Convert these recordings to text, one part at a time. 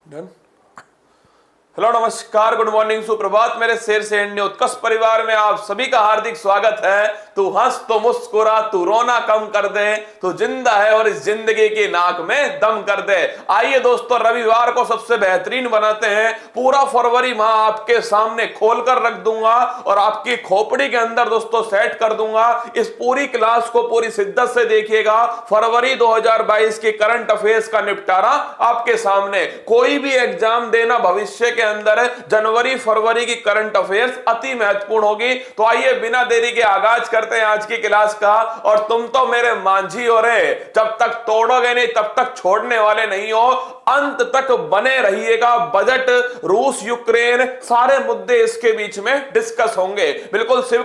Done. Hello नमस्कार, good morning, सुप्रभात मेरे शेर सैन्य उत्कर्ष परिवार में आप सभी का हार्दिक स्वागत है। तू हंस तो मुस्कुरा, तू रोना कम कर दे, तू जिंदा है और इस जिंदगी की नाक में दम कर दे। आइए दोस्तों, रविवार को सबसे बेहतरीन बनाते हैं। पूरा फरवरी माह आपके सामने खोलकर रख दूंगा और आपकी खोपड़ी के अंदर दोस्तों सेट कर दूंगा। इस पूरी क्लास को पूरी शिद्दत से देखिएगा। फरवरी 2022 के करंट अफेयर्स का निपटारा आपके सामने। कोई भी एग्जाम देना भविष्य के अंदर जनवरी फरवरी की करंट अफेयर्स अति महत्वपूर्ण होगी। तो आइए बिना देरी के आगाज करते हैं आज की क्लास का। और तुम तो मेरे मांझी हो रहे, जब तक तोड़ोगे नहीं तब तक छोड़ने वाले नहीं हो। अंत तक बने रहिएगा। बजट, रूस यूक्रेन, सारे मुद्दे इसके बीच में डिस्कस होंगे। बिल्कुल शिव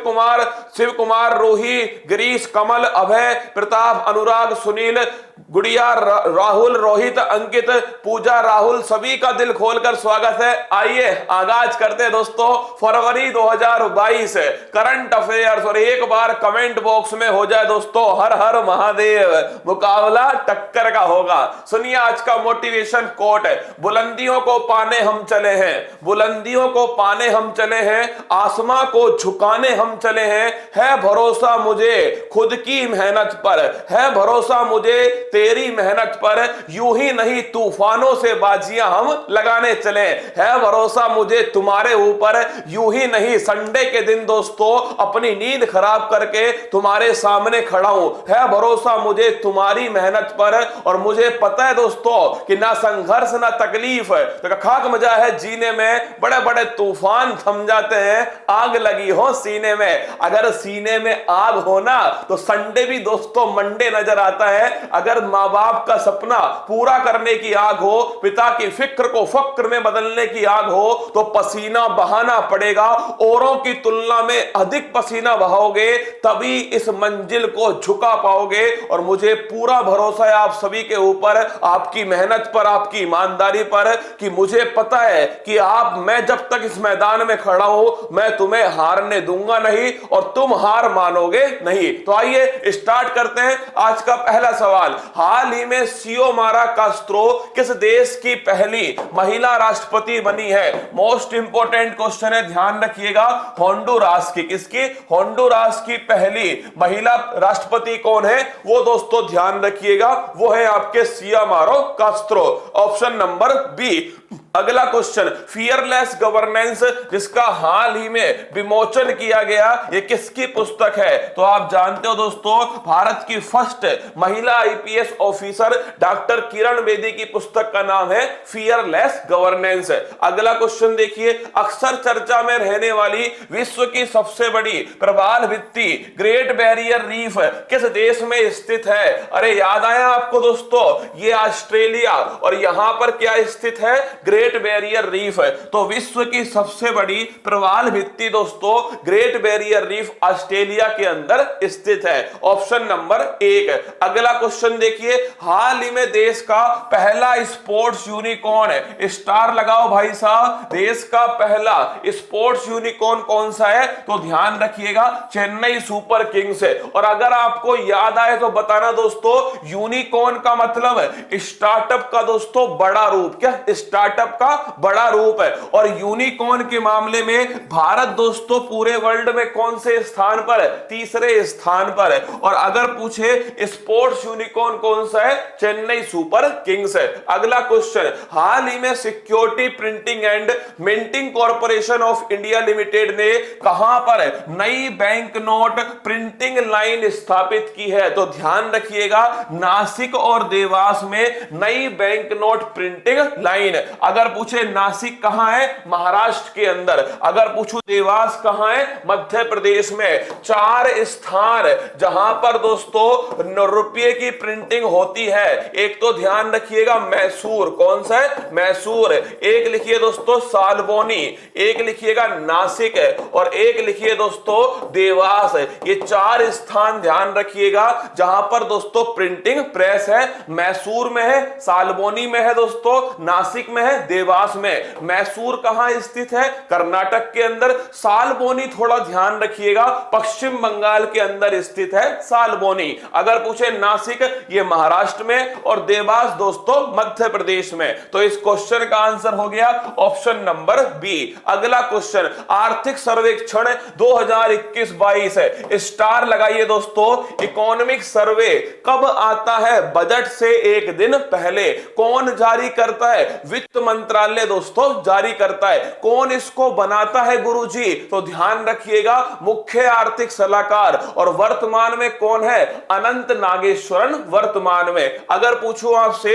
कुमार, रूही, गिरीश, कमल, अभय, प्रताप, अनुराग, सुनील, गुड़िया, राहुल, रोहित, अंकित, पूजा, राहुल, सभी का दिल खोलकर स्वागत है। आइए आगाज करते हैं दोस्तों। फरवरी 2022 करंट अफेयर्स। और एक बार कमेंट बॉक्स में हो जाए दोस्तों हर हर महादेव, मुकाबला टक्कर का होगा। सुनिए आज का मोटिवेशन कोट है। बुलंदियों को पाने हम चले हैं, बुलंदियों को पाने हम चले हैं, आसमां को झुकाने हम चले हैं। है भरोसा मुझे खुद की मेहनत पर, है भरोसा मुझे तेरी मेहनत पर, यूं ही नहीं तूफानों से बाजियां हम लगाने चले। है भरोसा मुझे तुम्हारे ऊपर, यूं ही नहीं संडे के दिन दोस्तों अपनी नींद खराब करके तुम्हारे सामने खड़ा हूं। है भरोसा मुझे तुम्हारी मेहनत पर। और मुझे पता है दोस्तों कि ना संघर्ष ना तकलीफ तो खाक मजा है जीने में। बड़े बड़े तूफान थम जाते हैं, आग लगी हो सीने में। अगर सीने में आग हो ना तो संडे भी दोस्तों मंडे नजर आता है। अगर माँ बाप का सपना पूरा करने की आग हो, पिता की फिक्र को फक्र में बदलने की आग हो, तो पसीना बहाना पड़ेगा। औरों की तुलना में अधिक पसीना बहाओगे तभी इस मंजिल को झुका पाओगे। और मुझे पूरा भरोसा है आप सभी के ऊपर, आपकी मेहनत पर, आपकी ईमानदारी पर, कि मुझे पता है कि मैं जब तक इस मैदान में खड़ा हूं मैं तुम्हें हारने दूंगा नहीं और तुम हार मानोगे नहीं। तो आइए स्टार्ट करते हैं आज का पहला सवाल। हाल ही में सियोमारा कास्त्रो किस देश की पहली महिला राष्ट्रपति बनी है? मोस्ट इंपोर्टेंट क्वेश्चन है, ध्यान रखिएगा। होंडुरास की। किसकी? होंडुरास की पहली महिला राष्ट्रपति कौन है? वो दोस्तों ध्यान रखिएगा, वो है आपके Xiomara Castro. Option number B. अगला क्वेश्चन, फियरलेस गवर्नेंस जिसका हाल ही में विमोचन किया गया, ये किसकी पुस्तक है? तो आप जानते हो दोस्तों भारत की फर्स्ट महिला IPS officer doctor Kiran Bedi की पुस्तक का नाम है फियरलेस गवर्नेंस। अगला क्वेश्चन देखिए, अक्सर चर्चा में रहने वाली विश्व की सबसे बड़ी प्रवाल भित्ति ग्रेट बैरियर रीफ किस देश में स्थित है? अरे याद आया आपको दोस्तों, ये ऑस्ट्रेलिया। और यहां पर क्या स्थित है? ग्रेट बैरियर रीफ है। तो विश्व की सबसे बड़ी प्रवाल भित्ति दोस्तों ग्रेट बैरियर रीफ ऑस्ट्रेलिया के अंदर स्थित है। Option number 1। अगला क्वेश्चन देखिए, हाल ही में देश का पहला स्पोर्ट्स यूनिकॉर्न है, स्टार लगाओ भाई साहब, देश का पहला स्पोर्ट्स यूनिकॉर्न कौन सा है? तो ध्यान रखिएगा चेन्नई सुपर किंग्स है। और अगर आपको याद आए तो बताना दोस्तों, यूनिकॉर्न का मतलब स्टार्टअप का दोस्तों बड़ा रूप। क्या? स्टार्टअप का बड़ा रूप है। और यूनिकॉर्न के मामले में भारत दोस्तों पूरे वर्ल्ड में कौन से स्थान पर है? तीसरे स्थान पर है। और अगर पूछे स्पोर्ट्स यूनिकॉर्न कौन सा है? चेन्नई सुपर किंग्स है। अगला क्वेश्चन, हाल ही में security printing and minting corporation of India limited ने कहां पर नई बैंक नोट प्रिंटिंग लाइन स्थापित की है? तो ध्यान रखिएगा नासिक और देवास में नई बैंक नोट प्रिंटिंग लाइन। अगर पूछे नासिक कहां है? महाराष्ट्र के अंदर। अगर पूछूं देवास कहां है? मध्य प्रदेश में। 4 स्थान जहां पर दोस्तों रुपये की प्रिंटिंग होती है। एक तो ध्यान रखिएगा मैसूर। कौन सा है? मैसूर। एक लिखिए दोस्तों सालबोनी, एक लिखिएगा नासिक और एक लिखिए दोस्तों देवास। ये 4 स्थान ध्यान रखिएगा जहां पर दोस्तों प्रिंटिंग प्रेस है। मैसूर में है, सालबोनी में है दोस्तों, नासिक में है, देवास में। मैसूर कहां स्थित है? कर्नाटक के अंदर। सालबोनी थोड़ा ध्यान रखिएगा, पश्चिम बंगाल के अंदर स्थित है सालबोनी। अगर पूछे नासिक, ये महाराष्ट्र में, और देवास दोस्तों मध्य प्रदेश में। तो इस क्वेश्चन का आंसर हो गया ऑप्शन नंबर बी। अगला क्वेश्चन, आर्थिक सर्वेक्षण 2021-22 है, स्टार लगाइए दोस्तों। इकोनॉमिक सर्वे कब आता है? बजट से एक दिन पहले। कौन जारी करता है? वित्त मंत्रालय दोस्तों जारी करता है। कौन इसको बनाता है गुरुजी? तो ध्यान रखिएगा, मुख्य आर्थिक सलाहकार। और वर्तमान में कौन है? अनंत नागेश्वरन वर्तमान में। अगर पूछूं आपसे,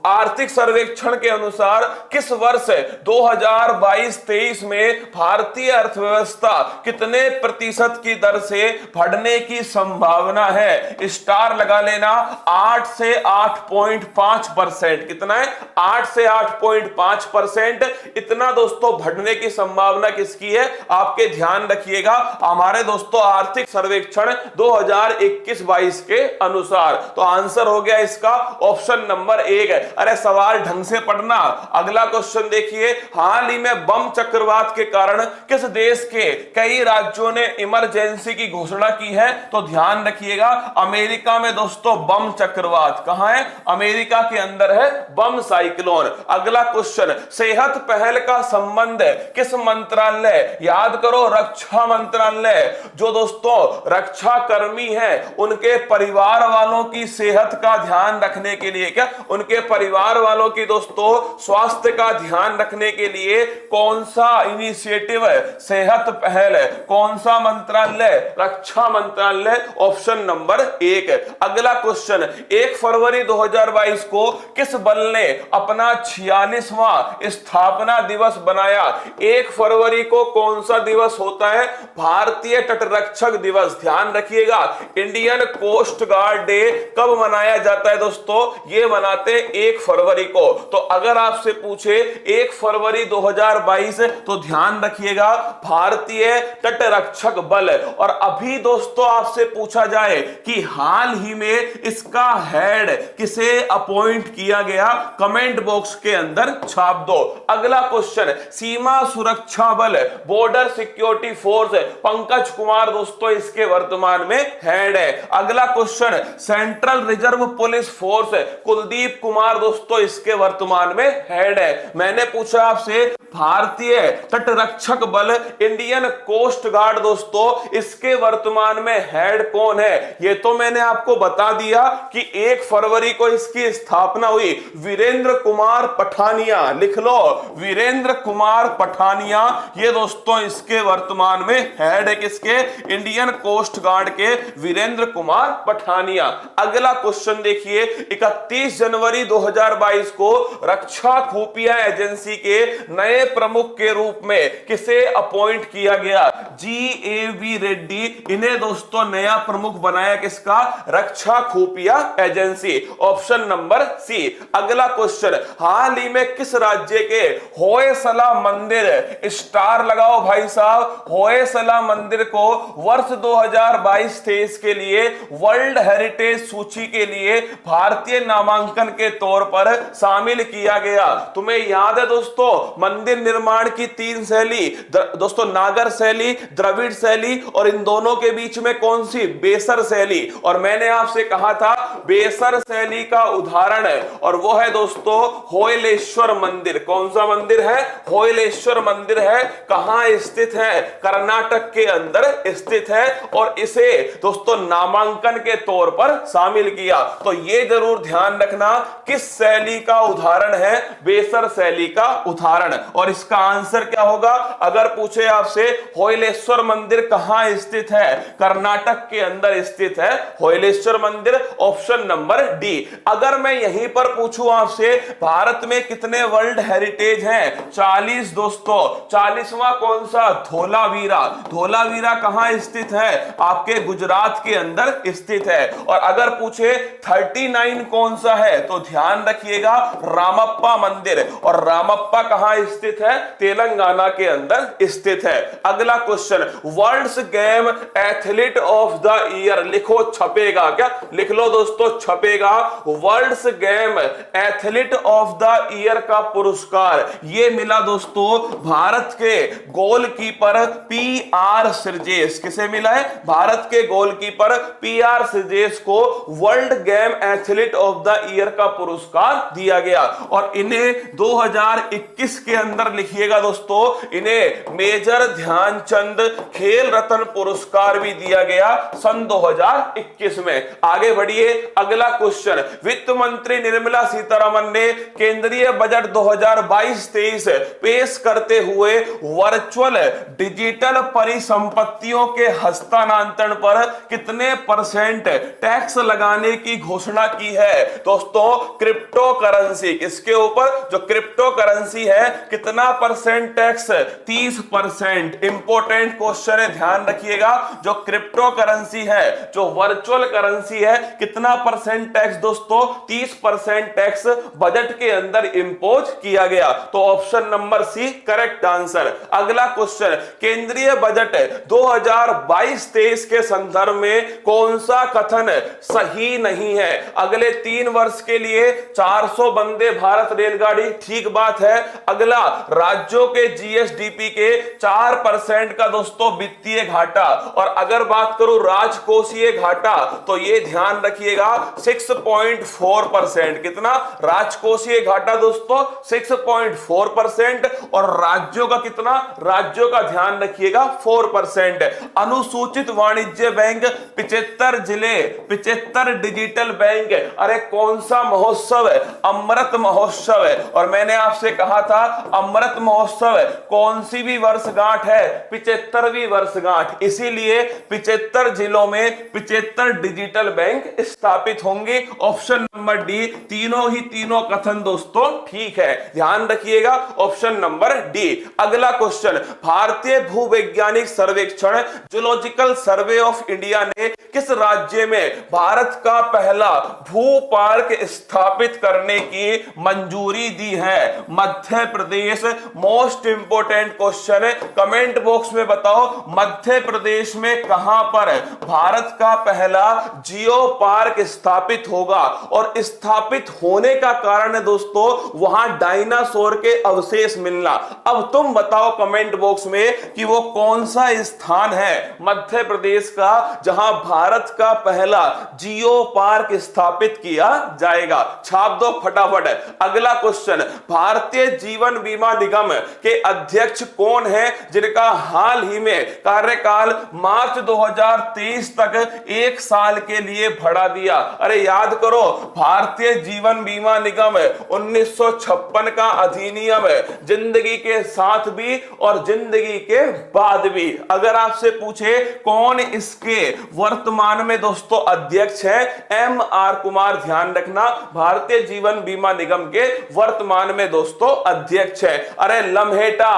आर्थिक सर्वेक्षण के अनुसार किस वर्ष 2022-23 में भारतीय अर्थव्यवस्था कितने प्रतिशत की दर से बढ़ने की संभावना है? स्टार लगा लेना। 8 से 8.5%। कितना है? 8 से 8.5%। इतना दोस्तों बढ़ने की संभावना किसकी है? आपके ध्यान रखिएगा, हमारे दोस्तों आर्थिक सर्वेक्षण 2021-22 के अनुसार। तो आंसर हो गया इसका ऑप्शन नंबर 1। अरे सवाल ढंग से पढ़ना। अगला क्वेश्चन देखिए, हाल ही में बम चक्रवात के कारण किस देश के कई राज्यों ने इमरजेंसी की घोषणा की है? तो ध्यान रखिएगा, अमेरिका में दोस्तों बम चक्रवात। कहां है? अमेरिका के अंदर है बम साइक्लोन। अगला क्वेश्चन, सेहत पहल का संबंध किस मंत्रालय? याद करो, रक्षा मंत्रालय। जो दोस्तों रक्षा कर्मी हैं उनके परिवार वालों की सेहत का ध्यान रखने के लिए, क्या उनके परिवार वालों की दोस्तों स्वास्थ्य का ध्यान रखने के लिए कौन सा इनिशिएटिव है? सेहत पहल है। कौन सा मंत्रालय? रक्षा मंत्रालय, ऑप्शन नंबर 1। अगला क्वेश्चन, 1 फरवरी 2022 को किस बल ने अपना 46वां स्थापना दिवस बनाया? 1 फरवरी को कौन सा दिवस होता है? भारतीय तटरक्षक दिवस। ध्यान रखिएगा, इंडियन कोस्ट गार्ड डे कब मनाया जाता है दोस्तों? ये मनाते 1 फरवरी को। तो अगर आपसे पूछे 1 फरवरी 2022, तो ध्यान रखिएगा भारतीय तटरक्षक बल। और अभी दोस्तों आपसे पूछा जाए कि हाल ही में इसका हेड किसे अपॉइंट किया गया, कमेंट बॉक्स के अंदर छाप दो। अगला क्वेश्चन, सीमा सुरक्षा बल, border security force, Pankaj Kumar दोस्तों इसके वर्तमान में हेड है। अगला question, central reserve police force, Kuldeep Kumar दोस्तों इसके वर्तमान में हेड है। मैंने पूछा आपसे भारतीय तटरक्षक बल, इंडियन कोस्ट गार्ड दोस्तों इसके वर्तमान में हेड कौन है? ये तो मैंने आपको बता दिया कि 1 फरवरी को इसकी स्थापना हुई। वीरेंद्र कुमार पठानिया, लिख लो, वीरेंद्र कुमार पठानिया, ये दोस्तों इसके वर्तमान में हेड है। किसके? इंडियन कोस्ट गार्ड के वीरेंद्र कुमार पठानिया। अगला क्वेश्चन देखिए, 31 जनवरी 2022 को रक्षा खुफिया एजेंसी के नए प्रमुख के रूप में किसे अपॉइंट किया गया? GAV रेड्डी, इन्हें दोस्तों नया प्रमुख बनाया। किसका? रक्षा खुफिया एजेंसी, ऑप्शन नंबर सी। अगला क्वेश्चन, हाल ही में किस राज्य के होयसला मंदिर, स्टार लगाओ भाई साहब, होयसला मंदिर को वर्ष 2022-23 के लिए वर्ल्ड हेरिटेज सूची के लिए भारतीय नामांकन के तौर पर शामिल किया गया? तुम्हें याद है दोस्तों, मंदिर निर्माण की 3 शैली दोस्तों, नागर शैली, द्रविड़ शैली, और इन दोनों के बीच में कौन सी? बेसर शैली। और मैंने आपसे कहा था बेसर शैली का उदाहरण है, और वो है दोस्तों होयलेश्वर मंदिर। कौन सा मंदिर है? होयलेश्वर मंदिर है। कहां स्थित है? कर्नाटक के अंदर स्थित है, और इसे दोस्तों नामांकन के तौर पर शामिल किया। तो ये जरूर ध्यान रखना, किस शैली का उदाहरण है? बेसर शैली का उदाहरण। और इसका आंसर क्या होगा? अगर पूछे आपसे होयलेश्वर मंदिर कहां स्थित है? कर्नाटक के अंदर स्थित है होयलेश्वर मंदिर, ऑप्शन नंबर डी। अगर मैं यहीं पर पूछूं आपसे भारत में कितने वर्ल्ड हेरिटेज हैं? 40 दोस्तों। 40वां कौन सा? धोलावीरा। धोलावीरा कहां स्थित है? आपके गुजरात के अंदर स्थित है। और अगर पूछे 39 कौन सा है, तो ध्यान रखिएगा रामप्पा मंदिर। और रामप्पा कहां स्थित स्थित है? तेलंगाना के अंदर स्थित है। अगला question, world's game athlete of the year, लिखो छपेगा क्या? लिख लो दोस्तों छपेगा। World's game athlete of the year का पुरस्कार ये मिला दोस्तों भारत के गोलकीपर पी.आर. श्रीजेश। किसे मिला है? भारत के गोलकीपर पी.आर. श्रीजेश को world game athlete of the year का पुरस्कार दिया गया। और इन्हें 2021 के अंदर लिखिएगा दोस्तों, इन्हें मेजर ध्यानचंद खेल रत्न पुरस्कार भी दिया गया सन 2021 में। आगे बढ़िए, अगला क्वेश्चन, वित्त मंत्री निर्मला सीतारमण ने केंद्रीय बजट 2022-23 पेश करते हुए वर्चुअल डिजिटल परिसंपत्तियों के हस्तांतरण पर कितने % टैक्स लगाने की घोषणा की है? दोस्तों क्रिप्टो करेंसी, किसके ऊपर? जो क्रिप्टो करेंसी है, कितना % टैक्स? 30%। इंपॉर्टेंट क्वेश्चन है, ध्यान रखिएगा। जो क्रिप्टो करेंसी है, जो वर्चुअल करेंसी है, कितना % टैक्स दोस्तों? 30% टैक्स बजट के अंदर इंपोज किया गया। तो option number C correct answer. अगला क्वेश्चन, केंद्रीय बजट 2022-23 के संदर्भ में कौन सा कथन सही नहीं है? अगले 3 वर्ष के लिए 400 वंदे भारत रेलगाड़ी, ठीक बात है। अगला, राज्यों के जीएसडीपी के 4% का दोस्तों वित्तीय घाटा। और अगर बात करूं राजकोषीय घाटा, तो ये ध्यान रखिएगा 6.4%। कितना? राजकोषीय घाटा दोस्तों 6.4%। और राज्यों का कितना? राज्यों का ध्यान रखिएगा 4%। अनुसूचित वाणिज्य बैंक 75 जिले, 75 डिजिटल बैंक। अरे कौन सा महोत्सव है? अमृत महोत्सव है। और मैंने आपसे कहा था अमृत महोत्सव कौन सी भी वर्षगांठ है? 75वीं वर्षगांठ। इसीलिए 75 जिलों में 75 डिजिटल बैंक स्थापित होंगे। ऑप्शन नंबर डी, तीनों कथन दोस्तों ठीक है, ध्यान रखिएगा ऑप्शन नंबर डी। अगला क्वेश्चन, भारतीय भूवैज्ञानिक सर्वेक्षण जूलॉजिकल सर्वे ऑफ इंडिया ने किस राज्य में भारत का पहला भू पार्क स्थापित करने की मंजूरी दी है? Madhya Pradesh. Most important question है, कमेंट बॉक्स में बताओ मध्य प्रदेश में कहां पर भारत का पहला जियो पार्क स्थापित होगा? और स्थापित होने का कारण है दोस्तों वहां डायनासोर के अवशेष मिलना। अब तुम बताओ कमेंट बॉक्स में कि वो कौन सा स्थान है मध्य प्रदेश का जहां भारत का पहला जियो पार्क स्थापित किया जाएगा? छाप दो फटाफट। अगला क्वेश्चन, भारतीय जीवन बीमा निगम के अध्यक्ष कौन है जिनका हाल ही में कार्यकाल मार्च 2023 तक 1 साल के लिए बढ़ा दिया? अरे याद करो, भारतीय जीवन बीमा निगम 1956 का अधिनियम है, जिंदगी के साथ भी और जिंदगी के बाद भी। अगर आपसे पूछे कौन इसके वर्तमान में दोस्तों अध्यक्ष है? M.R. कुमार, ध्यान रखना भारतीय जीवन बीमा निगम के वर्तमान में दोस्तों अध्यक्ष है। अरे लम्हेटा,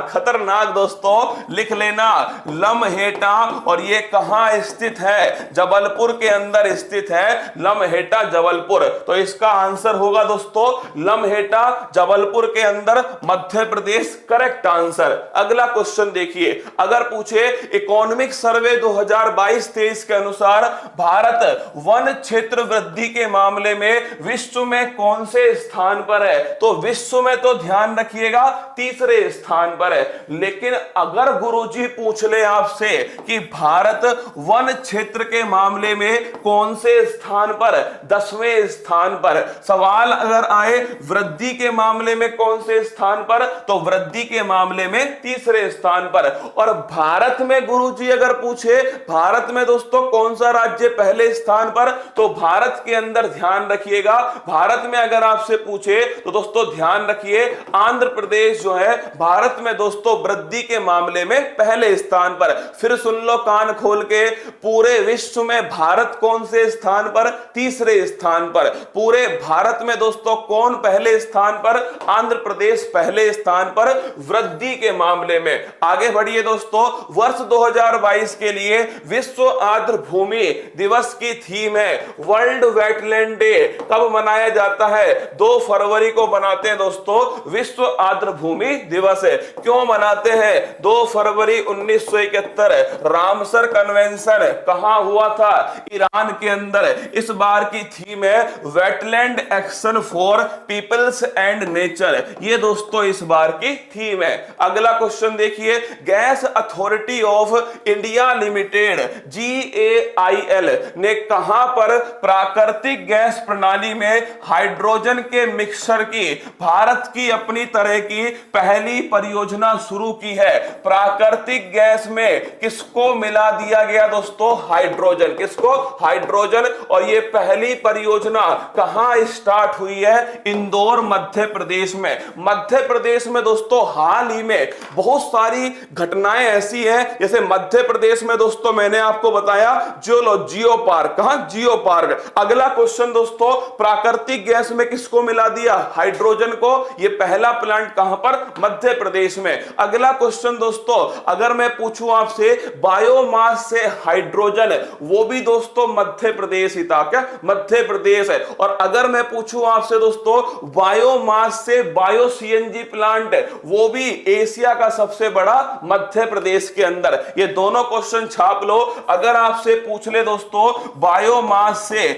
खतरनाक दोस्तों, लिख लेना लम्हेटा। और ये कहां स्थित है? जबलपुर के अंदर स्थित है लम्हेटा, जबलपुर। तो इसका आंसर होगा दोस्तों लम्हेटा, जबलपुर के अंदर, मध्य प्रदेश करेक्ट आंसर। अगला क्वेश्चन देखिए, अगर पूछे इकोनॉमिक सर्वे 2022-23 के अनुसार भारत वन क्षेत्र वृद्धि के मामले में विश्व में कौन से स्थान पर है? तो विश्व में तो ध्यान रखिएगा 3रे स्थान पर है। लेकिन अगर गुरुजी पूछ ले आपसे कि भारत वन क्षेत्र के मामले में कौन से स्थान पर? 10वें स्थान पर। सवाल अगर आए वृद्धि के मामले में कौन से स्थान पर? तो वृद्धि के मामले में 3रे स्थान पर। और भारत में गुरुजी अगर पूछे भारत में दोस्तों कौन सा राज्य पहले स्थान पर? तो भारत के अंदर ध्यान रखिएगा, भारत में अगर आपसे पूछे तो दोस्तों ध्यान रखिए आंध्र प्रदेश जो है भारत में दोस्तों वृद्धि के मामले में पहले स्थान पर। फिर सुन लो कान खोल के, पूरे विश्व में भारत कौन से स्थान पर? 3रे स्थान पर। पूरे भारत में दोस्तों कौन पहले स्थान पर? आंध्र प्रदेश पहले स्थान पर वृद्धि के मामले में। आगे बढ़िए दोस्तों, वर्ष 2022 के लिए विश्व आर्द्र भूमि दिवस की थीम है वर्ल्ड वेटलैंड डे। कब मनाया जाता है? 2 फरवरी को मनाते हैं दोस्तों विश्व आर्द्रभूमि दिवस है। क्यों मनाते हैं? 2 फरवरी 1971 रामसर कन्वेंशन कहां हुआ था? ईरान के अंदर। इस बार की थीम है wetland action for peoples and nature. ये दोस्तों इस बार की थीम है। अगला क्वेश्चन देखिए, gas authority of India limited GAIL ने कहां पर प्राकृतिक गैस प्रणाली में हाइड्रोजन के मिक्सचर की भारत की अपनी तरह की पहली परियोजना शुरू की है? प्राकृतिक गैस में किसको मिला दिया गया दोस्तों? हाइड्रोजन। किसको? हाइड्रोजन। और ये पहली परियोजना कहां स्टार्ट हुई है? इंदौर मध्य प्रदेश में। मध्य प्रदेश में दोस्तों हाल ही में बहुत सारी घटनाएं ऐसी हैं, जैसे मध्य प्रदेश में दोस्तों मैंने आपको बताया जियो पार्क। कहां? Geo park. अगला क्वेश्चन दोस्तों, प्राकृतिक गैस में किसको मिला दिया? हाइड्रोजन को। यह पहला प्लांट कहां पर? मध्य प्रदेश में। अगला क्वेश्चन दोस्तों, अगर मैं पूछूं आपसे बायोमास से हाइड्रोजन, वो भी दोस्तों मध्य प्रदेश ही था। क्या? मध्य प्रदेश है। और अगर मैं पूछूं आपसे दोस्तों बायोमास से बायो CNG प्लांट, वो भी एशिया का सबसे बड़ा मध्य प्रदेश के अंदर। ये दोनों क्वेश्चन छाप लो। अगर आपसे पूछ ले दोस्तों बायोमास से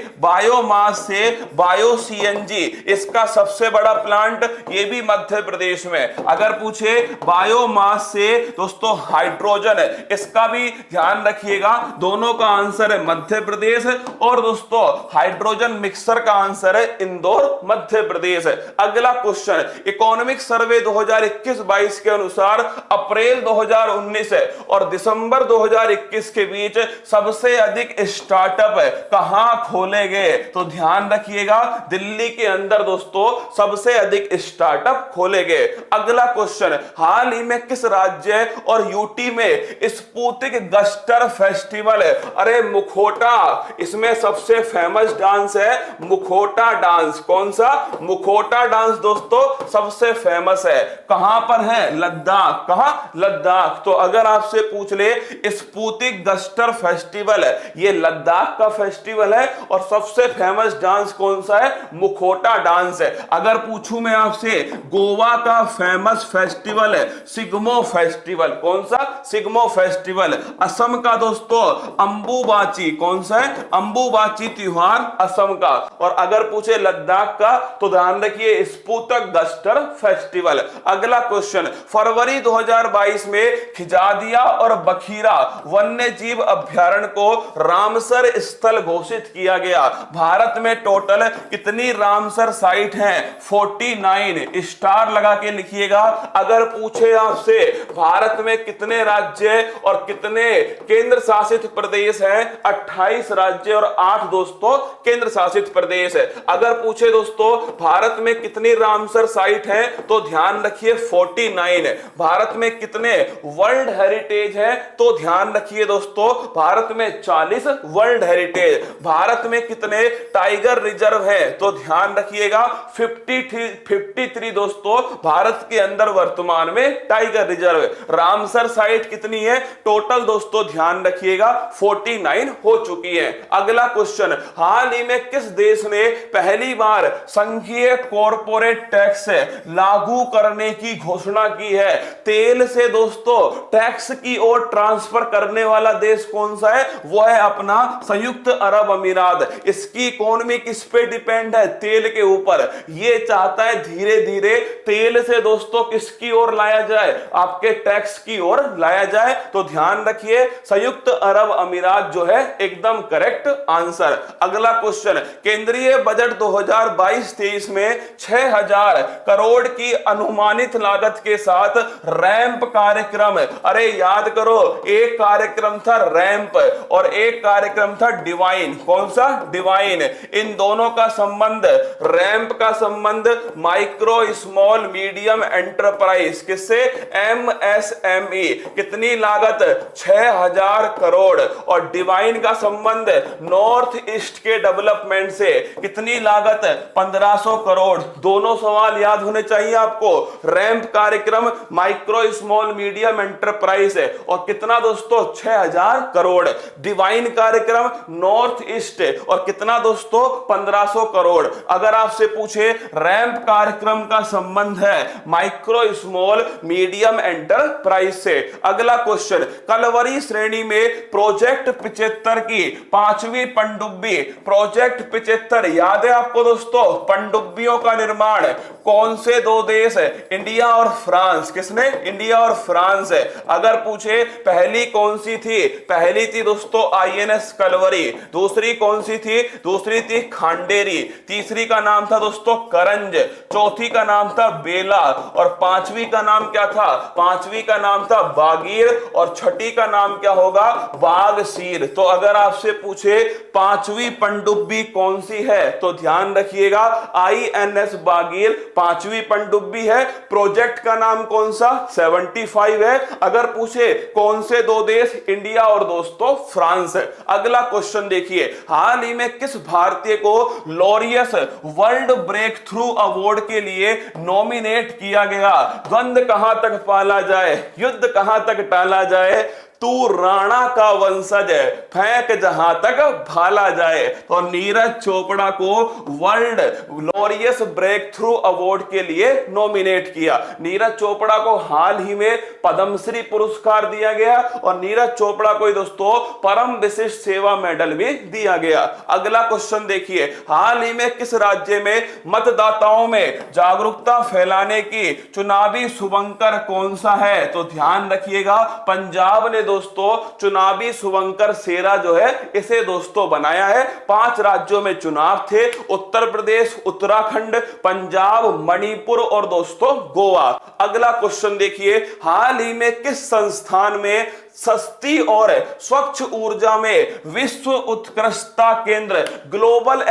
बायो CNG, इसका सबसे बड़ा प्लांट ये भी मध्य प्रदेश में। अगर पूछे बायोमास से दोस्तों हाइड्रोजन, इसका भी ध्यान रखिएगा, दोनों का आंसर है मध्य प्रदेश। और दोस्तों हाइड्रोजन मिक्सर का आंसर है इंदौर मध्य प्रदेश। अगला क्वेश्चन, इकोनॉमिक सर्वे 2021-22 के अनुसार अप्रैल 2019 और दिसंबर 2021 के बीच सबसे अधिक स्टार्टअप कहां खोले गए? तो ध्यान रखिएगा, दिल्ली के अंदर दोस्तों सबसे अधिक स्टार्टअप खोले गए। अगला क्वेश्चन, हाल ही में किस राज्य और यूटी में स्पुतनिक गस्टर फेस्टिवल? अरे मुखौटा, इसमें सबसे फेमस डांस है मुखौटा डांस। कौन सा? मुखौटा डांस दोस्तों सबसे फेमस है। कहां पर है? लद्दाख। कहां? लद्दाख। तो अगर आपसे पूछ ले स्पुतनिक गस्टर फेस्टिवल, ये लद्दाख का फेस्टिवल है और सबसे फेमस डांस कौन सा है? मुखौटा डांस है। अगर पूछूं मैं आपसे गोवा का फेमस फेस्टिवल है सिग्मो फेस्टिवल। कौन सा? सिग्मो फेस्टिवल। असम का दोस्तों अंबुबाची। कौन सा है? अंबुबाची त्योहार असम का। और अगर पूछे लद्दाख का तो ध्यान रखिए स्पुतनिक गस्टर फेस्टिवल। अगला क्वेश्चन, फरवरी 2022 में खिजादिया और बखीरा वन्य जीव अभ्यारण्य को रामसर स्थल घोषित किया गया। भारत में टोटल कितनी रामसर साइट हैं? 49। स्टार लगा के लिखिएगा। अगर पूछे आपसे भारत में कितने राज्य और कितने केंद्र शासित प्रदेश हैं? 28 राज्य और 8 दोस्तों केंद्र शासित प्रदेश है। अगर पूछे दोस्तों भारत में कितनी रामसर साइट है तो ध्यान रखिए 49। भारत में कितने वर्ल्ड हेरिटेज है तो ध्यान रखिए दोस्तों भारत में 40 वर्ल्ड हेरिटेज। भारत में कितने टाइगर रिजर्व है तो ध्यान रखिएगा 53 दोस्तों भारत के अंदर वर्तमान में टाइगर रिजर्व। रामसर साइट कितनी है टोटल दोस्तों ध्यान रखिएगा 49 हो चुकी है। अगला क्वेश्चन, हाल ही में किस देश ने पहली बार संघीय कॉर्पोरेट टैक्स लागू करने की घोषणा की है? तेल से दोस्तों टैक्स की ओर ट्रांसफर करने वाला देश कौन सा है? वो है अपना संयुक्त अरब अमीरात। इसकी इकोनॉमी किस पे डिपेंड है? तेल के ऊपर। ये चाहता है धीरे धीरे तेल से दोस्तों किसकी ओर लाया जाए? आपके टैक्स की ओर लाया जाए। तो ध्यान रखिए संयुक्त अरब अमीरात जो है एकदम करेक्ट आंसर। अगला क्वेश्चन, केंद्रीय बजट 2022-23 में 6000 करोड़ की अनुमानित लागत के साथ रैंप कार्यक्रम, अरे याद करो एक कार्यक्रम था रैंप और एक कार्यक्रम था डिवाइन। कौन सा? डिवाइन। इन दोनों का संबंध, रैंप का संबंध माइक्रो स्मॉल मीडियम एंटरप्राइज किससे? MSME। कितनी लागत? 6000 करोड़। और डिवाइन का संबंध नॉर्थ ईस्ट के डेवलपमेंट से। कितनी लागत? 1500 करोड़। दोनों सवाल याद होने चाहिए आपको। रैंप कार्यक्रम माइक्रो स्मॉल मीडियम एंटरप्राइज है और कितना दोस्तों? 6000 करोड़। डिवाइन कार्यक्रम नॉर्थ ईस्ट और कितना दोस्तों? 1500 करोड़। अगर आपसे पूछे रैंप कार्यक्रम का संबंध है माइक्रो स्मॉल मीडियम एंटरप्राइज से। अगला क्वेश्चन, कलवरी श्रेणी में प्रोजेक्ट 75 की 5वीं पनडुब्बी, प्रोजेक्ट 75 याद है आपको दोस्तों, पनडुब्बियों का निर्माण कौन से दो देश, इंडिया और फ्रांस। किसने? इंडिया और फ्रांस। अगर पूछे पहली कौन सी थी, पहली थी दोस्तों आईएनएस कलवरी, दूसरी कौन सी थी, दूसरी थी खांडेरी, तीसरी का नाम था दोस्तों करंज, चौथी का नाम था बेला और पांचवी का नाम क्या था, पांचवी का नाम था बागीर और छठी का नाम क्या होगा, बागसीर। तो अगर आपसे पूछे पांचवी पनडुब्बी कौन सी है तो ध्यान रखिएगा आईएनएस बागीर पांचवी पनडुब्बी है। प्रोजेक्ट का नाम कौन सा, 75 है। अगर पूछे कौन से दो देश, इंडिया और दोस्तों फ्रांस है। अगला क्वेश्चन देखिए, हाल ही में किस भारतीय को Laureus world breakthrough award के लिए नॉमिनेट किया गया। द्वंद्व कहां तक पाला जाए, युद्ध कहां तक टाला जाए, तू राणा का वंशज फेंक जहां तक भाला जाए। तो नीरज चोपड़ा को world glorious breakthrough award के लिए नॉमिनेट किया। नीरज चोपड़ा को हाल ही में पद्मश्री पुरस्कार दिया गया और नीरज चोपड़ा को दोस्तों परम विशिष्ट सेवा मेडल भी दिया गया। अगला क्वेश्चन देखिए, हाल ही में किस राज्य में मतदाताओं में जागरूकता फैलाने की चुनावी शुभंकर कौन सा है। तो ध्यान रखिएगा पंजाब ने दोस्तों चुनावी शुभंकर सेरा जो है इसे दोस्तों बनाया है। 5 राज्यों में चुनाव थे, उत्तर प्रदेश, उत्तराखंड, पंजाब, मणिपुर और दोस्तों गोवा। अगला क्वेश्चन देखिए, हाल ही में किस संस्थान में सस्ती और स्वच्छ ऊर्जा में विश्व उत्कृष्टता केंद्र ग्लोबल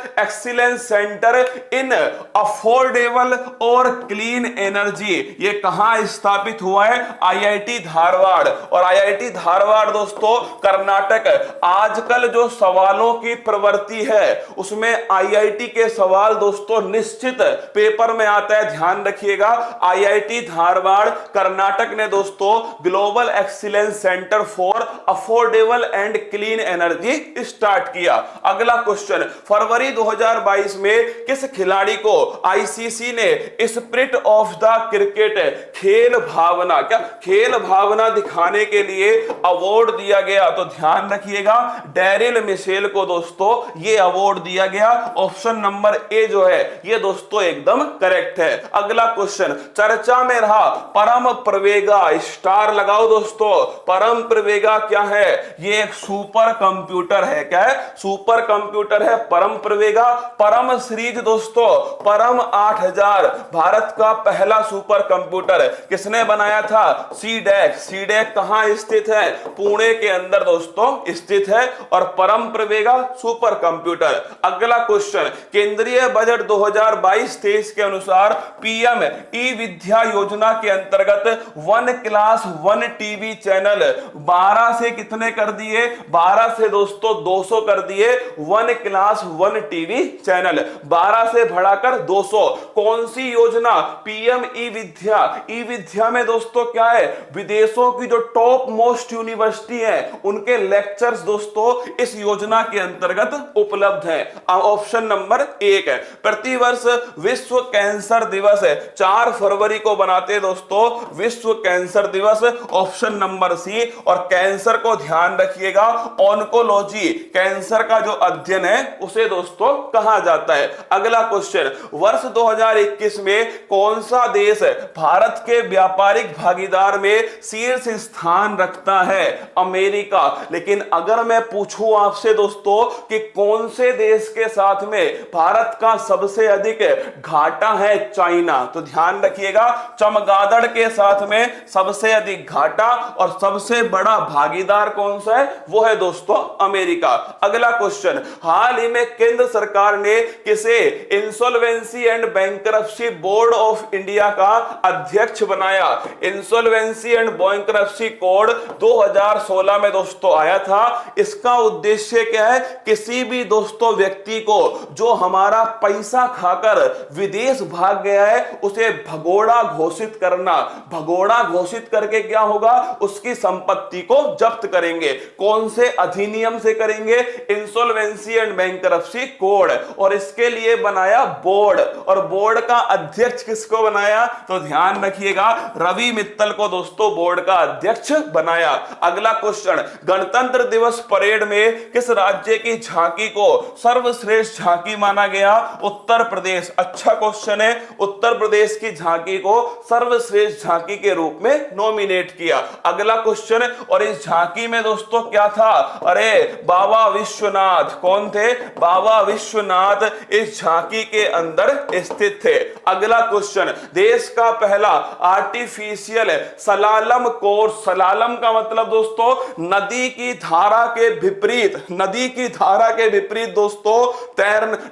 एक्सीलेंस सेंटर इन अफोर्डेबल और क्लीन एनर्जी, ये कहां स्थापित हुआ है, आईआईटी धारवाड़। और आईआईटी धारवाड़ दोस्तों कर्नाटक। आजकल जो सवालों की प्रवृत्ति है उसमें आईआईटी के सवाल दोस्तों निश्चित पेपर में आता है, ध्यान रखिएगा। आईआईटी धारवाड़ कर्नाटक ने दोस्तों global excellence centre for affordable and clean energy start किया। अगला क्वेश्चन, फरवरी 2022 में किस खिलाड़ी को आईसीसी ने स्पिरिट ऑफ द क्रिकेट खेल भावना, क्या खेल भावना दिखाने के लिए अवार्ड दिया गया। तो ध्यान रखिएगा डैरिल मिशेल को दोस्तों ये अवार्ड दिया गया। ऑप्शन नंबर ए जो है ये दोस्तों एकदम करेक्ट है। अगला क्वेश्चन, चर्चा में रहा परम प्रवेगा, स्टार लगाओ दोस्तों। परम प्रवेगा क्या है, ये एक सुपर कंप्यूटर है। क्या है, सुपर कंप्यूटर है परम प्रवेगा। परम सीरीज दोस्तों परम 8000 भारत का पहला सुपर कंप्यूटर किसने बनाया था, सीडैक। सीडैक कहां स्थित है, पुणे के अंदर दोस्तों स्थित है और परम प्रवेगा सुपर कंप्यूटर। अगला क्वेश्चन, केंद्रीय बजट 2022-23 के अनुसार पीएम ई विद्या योजना के अंतर्गत 1 क्लास 1 टीवी चैनल 12 से कितने कर दिए, 12 से दोस्तों 200 कर दिए। 1 क्लास 1 टीवी चैनल 12 से बढ़ाकर 200। कौन सी योजना, पीएम ई विद्या। ई विद्या में दोस्तों क्या है, विदेशों की जो टॉप मोस्ट यूनिवर्सिटी है उनके लेक्चर्स दोस्तों इस योजना के अंतर्गत उपलब्ध है। ऑप्शन नंबर 1 है। प्रतिवर्ष विश्व कैंसर दिवस 4 फरवरी को बनाते दोस्तों विश्व कैंसर दिवस, ऑप्शन नंबर सी। और कैंसर को ध्यान रखिएगा ऑन्कोलॉजी, कैंसर का जो अध्ययन है उसे दोस्तों कहा जाता है। अगला क्वेश्चन, वर्ष 2021 में कौन सा देश भारत के व्यापारिक भागीदार में शीर्ष स्थान रखता है, अमेरिका। लेकिन अगर मैं पूछूं आपसे दोस्तों कि कौन से देश के साथ में भारत का सबसे अधिक घाटा है, चाइना। तो ध्यान रखिएगा चमगादड़ के साथ में सबसे अधिक घाटा और सबसे बड़ा भागीदार कौन सा है, वो है दोस्तों अमेरिका। अगला क्वेश्चन, हाल ही में केंद्र सरकार ने किसे insolvency and bankruptcy board of India का अध्यक्ष बनाया। इंसॉल्वेंसी एंड बैंकरप्सी कोड 2016 में दोस्तों आया था। इसका उद्देश्य क्या है, किसी भी दोस्तों व्यक्ति को जो हमारा पैसा खाकर विदेश भाग गया है उसे भगोड़ा घोषित करना। भगोड़ा घोषित करके क्या होगा, उसकी संपत्ति को जब्त करेंगे। कौन से अधिनियम से करेंगे, इंसॉल्वेंसी एंड बैंकरप्सी कोड, और इसके लिए बनाया बोर्ड, और बोर्ड का अध्यक्ष किसको बनाया, तो ध्यान रखिएगा रवि मित्तल को दोस्तों बोर्ड का अध्यक्ष बनाया। अगला क्वेश्चन, गणतंत्र दिवस परेड में किस राज्य की झांकी को सर्वश्रेष्ठ झांकी माना गया, उत्तर प्रदेश। अच्छा क्वेश्चन है, उत्तर प्रदेश की झांकी को सर्वश्रेष्ठ झांकी के रूप में नॉमिनेट किया। अगला क्वेश्चन, और इस झांकी में दोस्तों क्या था, अरे बाबा विश्वनाथ, कौन थे, बाबा विश्वनाथ इस झांकी के अंदर स्थित थे। अगला क्वेश्चन, देश का पहला आर्टिफिशियल सलालम कोर्स, सलालम का मतलब दोस्तों नदी की धारा के विपरीत, नदी की धारा के विपरीत दोस्तों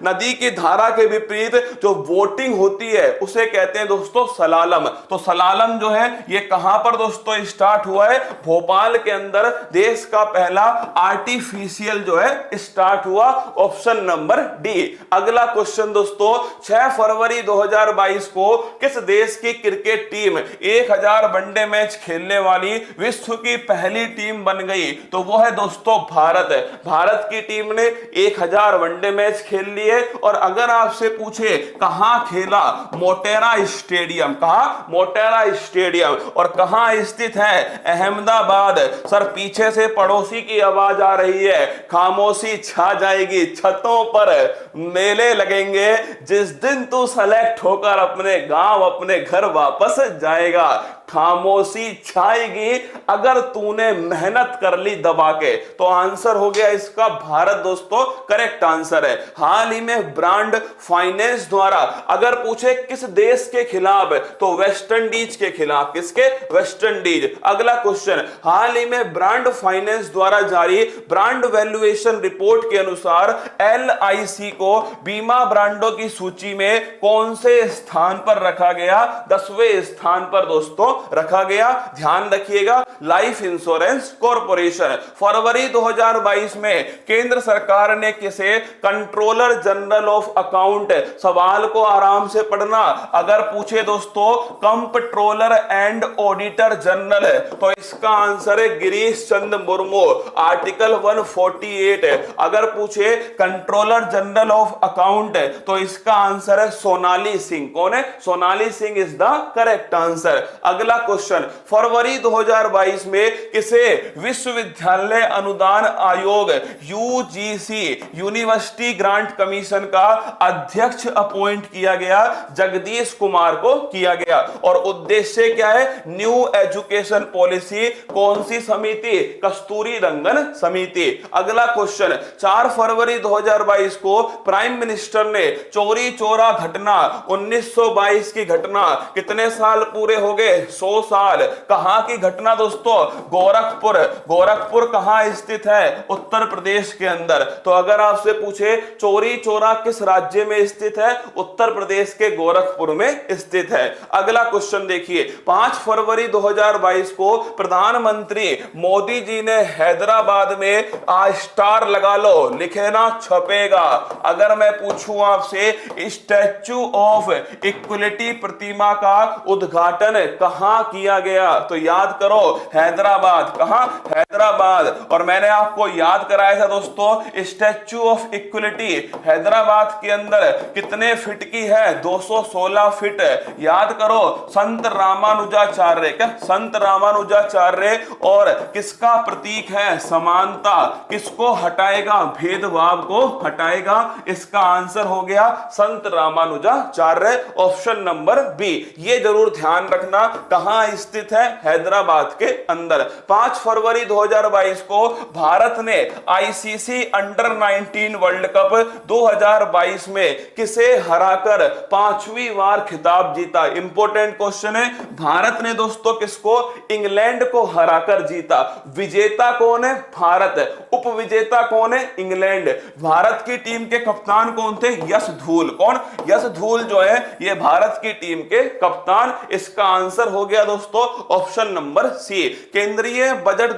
नदी की धारा के विपरीत जो बोटिंग होती है उसे कहते हैं दोस्तों सलालम। तो सलालम जो है ये कहां पर दोस्तों स्टार्ट हुआ है, भोपाल के अंदर देश का पहला आर्टिफिशियल जो है स्टार्ट हुआ, ऑप्शन नंबर डी। अगला क्वेश्चन दोस्तों, 6 फरवरी 2022 को किस देश की क्रिकेट टीम 1000 वनडे मैच खेलने वाली विश्व की पहली टीम बन गई, तो वो है दोस्तों भारत। भारत की टीम ने 1000 वनडे मैच खेल लिए, और अगर आपसे पूछे कहां खेला, मोटेरा स्टेडियम, कहां, मोटेरा स्टेडियम, और कहां स्थित है, अहमदाबाद। सर पीछे से पड़ोसी की आवाज आ रही है, खामोशी छा जाएगी, छतों पर मेले लगेंगे, जिस दिन तू सेलेक्ट होकर अपने गांव अपने घर वापस जाएगा, खामोशी छाएगी अगर तूने मेहनत कर ली दबा के। तो आंसर हो गया इसका भारत दोस्तों, करेक्ट आंसर है। हाल ही में ब्रांड फाइनेंस द्वारा अगर पूछे किस देश के खिलाफ, तो वेस्ट इंडीज के खिलाफ, किसके, वेस्ट इंडीज। अगला क्वेश्चन, हाल ही में ब्रांड फाइनेंस द्वारा जारी ब्रांड वैल्यूएशन रिपोर्ट के अनुसार LIC को बीमा ब्रांडों की सूची में कौन से स्थान पर रखा गया, 10वें स्थान पर दोस्तों रखा गया। ध्यान रखिएगा, लाइफ इंश्योरेंस कॉर्पोरेशन। फरवरी 2022 में केंद्र सरकार ने किसे कंट्रोलर जनरल ऑफ अकाउंट, सवाल को आराम से पढ़ना, अगर पूछे दोस्तों कंट्रोलर एंड ऑडिटर जनरल, तो इसका आंसर है गिरीश चंद्र मुर्मू, आर्टिकल 148। अगर पूछे कंट्रोलर जनरल ऑफ अकाउंट, तो इसका आंसर है सोनाली सिंह। कौन है, Sonali Singh is the correct answer. अगला क्वेश्चन, फरवरी 2022 में किसे विश्वविद्यालय अनुदान आयोग UGC, यूनिवर्सिटी ग्रांट कमीशन का अध्यक्ष अपॉइंट किया गया, जगदीश कुमार को किया गया। और उद्देश्य क्या है, न्यू एजुकेशन पॉलिसी, कौन सी समिति, कस्तूरी रंगन समिति। अगला क्वेश्चन, 4 फरवरी 2022 को प्राइम मिनिस्टर ने चोरी चोरा घटना 1922 की घटना, कितने साल पूरे हो गए, 100 साल। कहां की घटना दोस्तों, गोरखपुर। गोरखपुर कहां स्थित है, उत्तर प्रदेश के अंदर। तो अगर आपसे पूछे चोरी चोरा किस राज्य में स्थित है, उत्तर प्रदेश के गोरखपुर में स्थित है। अगला क्वेश्चन देखिए, 5 फरवरी 2022 को प्रधानमंत्री मोदी जी ने हैदराबाद में स्टार लगा लो, लिखे ना छपेगा। अगर मैं पूछूं आपसे स्टैच्यू ऑफ इक्वलिटी प्रतिमा का उद्घाटन कहां किया गया, तो याद करो हैदराबाद। कहां, हैदराबाद। और मैंने आपको याद कराया था दोस्तों, स्टैच्यू ऑफ इक्वलिटी हैदराबाद के अंदर कितने फीट की है, 216 फीट। याद करो संत रामानुजाचार्य, क्या संत रामानुजाचार्य, और किसका प्रतीक है, समानता। किसको हटाएगा, भेदभाव को हटाएगा। इसका आंसर हो गया संत रामानुजाचार्य, ऑप्शन नंबर बी। ये जरूर ध्यान रखना कहां स्थित है, हैदराबाद के अंदर। 5 फरवरी 2022 को भारत ने ICC अंडर 19 वर्ल्ड कप 2022 में किसे हराकर 5वीं बार खिताब जीता। इंपॉर्टेंट क्वेश्चन है, भारत ने दोस्तों किसको, इंग्लैंड को हराकर जीता। विजेता कौन है, भारत। उपविजेता कौन है, इंग्लैंड। भारत की टीम के कप्तान कौन थे, यश धूल। कौन, यश धूल जो है ये भारत की टीम के कप्तान। इसका आंसर हो गया दोस्तों ऑप्शन नंबर सी। केंद्रीय बजट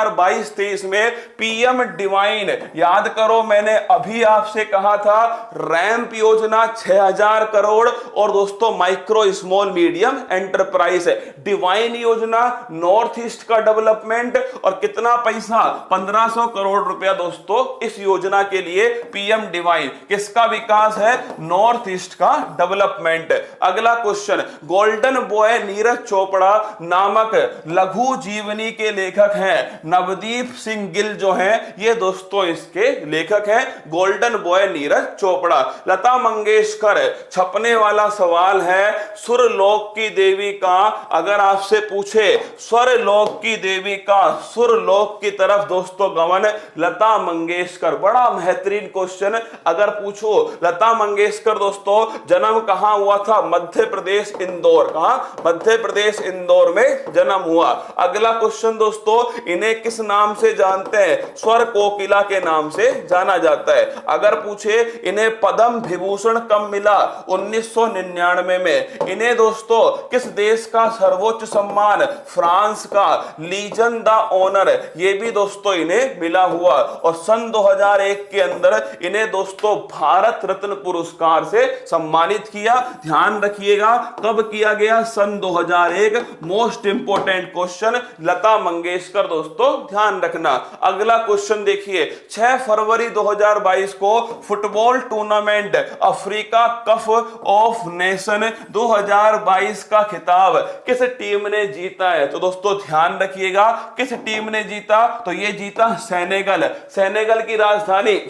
2022-23 में पीएम डिवाइन, याद करो मैंने अभी आपसे कहा था रैंप योजना 6000 करोड़ और दोस्तों micro small medium enterprise, divine योजना नॉर्थ ईस्ट का डेवलपमेंट और कितना पैसा 1500 करोड़ रुपया दोस्तों इस योजना के लिए पीएम डिवाइन, किसका विकास है? नॉर्थ ईस्ट का डेवलपमेंट। अगला question, golden boy Neeraj Chopra नामक लघु जीवनी के लेखक हैं नवदीप सिंह गिल जो हैं, ये दोस्तों इसके लेखक हैं गोल्डन बॉय नीरज चोपड़ा। लता मंगेशकर, छपने वाला सवाल है सुरलोक की देवी का, अगर आपसे पूछे स्वरलोक की देवी का सुरलोक की तरफ दोस्तों गमन, लता मंगेशकर, बड़ा बेहतरीन क्वेश्चन। अगर पूछो लता मंगेशकर दोस्तों जन्म कहां हुआ था? मध्य प्रदेश इंदौर, कहां? मध्य प्रदेश इंदौर में जन्म हुआ। अगला क्वेश्चन दोस्तों, इन्हें किस नाम से जानते हैं? स्वर कोकिला के नाम से जाना जाता है। अगर पूछे इन्हें पद्म विभूषण कब मिला? 1999 में। इन्हें दोस्तों किस देश का सर्वोच्च सम्मान? फ्रांस का लीजन द ऑनर, ये भी दोस्तों इन्हें मिला हुआ। और सन 2001 के अंदर इन्हें दोस्तों भारत रत्न पुरस्कार से सम्मानित किया। ध्यान रखिएगा कब किया गया? सन 2001। Most important question, Lata Mangeshkar दोस्तों ध्यान रखना। अगला क्वेश्चन देखिए, 6 फरवरी 2022 को football tournament Africa cup of nation 2022 का खिताब किस टीम ने जीता है? तो दोस्तों ध्यान रखिएगा किस टीम ने जीता? तो ये जीता सेनेगल। सेनेगल की राजधानी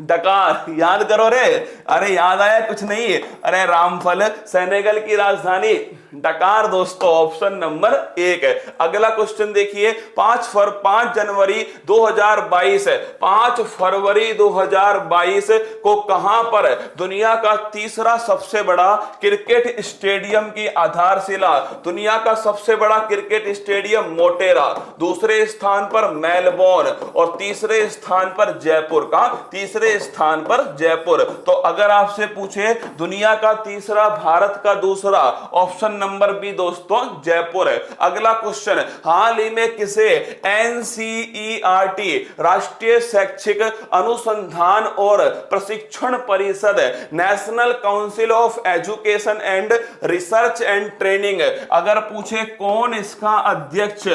डकार, याद करो रे, अरे याद आया कुछ नहीं, अरे रामफल। सेनेगल की राजधानी डकार दोस्तों, ऑप्शन नंबर 1 है। अगला क्वेश्चन देखिए, 5 जनवरी 2022, 5 फरवरी 2022 को कहां पर दुनिया का तीसरा सबसे बड़ा क्रिकेट स्टेडियम की आधारशिला? दुनिया का सबसे बड़ा क्रिकेट स्टेडियम मोटेरा, दूसरे स्थान पर मेलबोर्न और तीसरे स्थान पर जयपुर का, तीसरे स्थान पर जयपुर। तो अगर आपसे पूछे दुनिया का तीसरा, भारत का दूसरा, ऑप्शन नंबर बी दोस्तों जयपुर है। अगला क्वेश्चन, हाल ही में किसे एनसीईआरटी राष्ट्रीय शैक्षिक अनुसंधान और प्रशिक्षण परिषद, national council of education and research and training, अगर पूछे कौन इसका अध्यक्ष?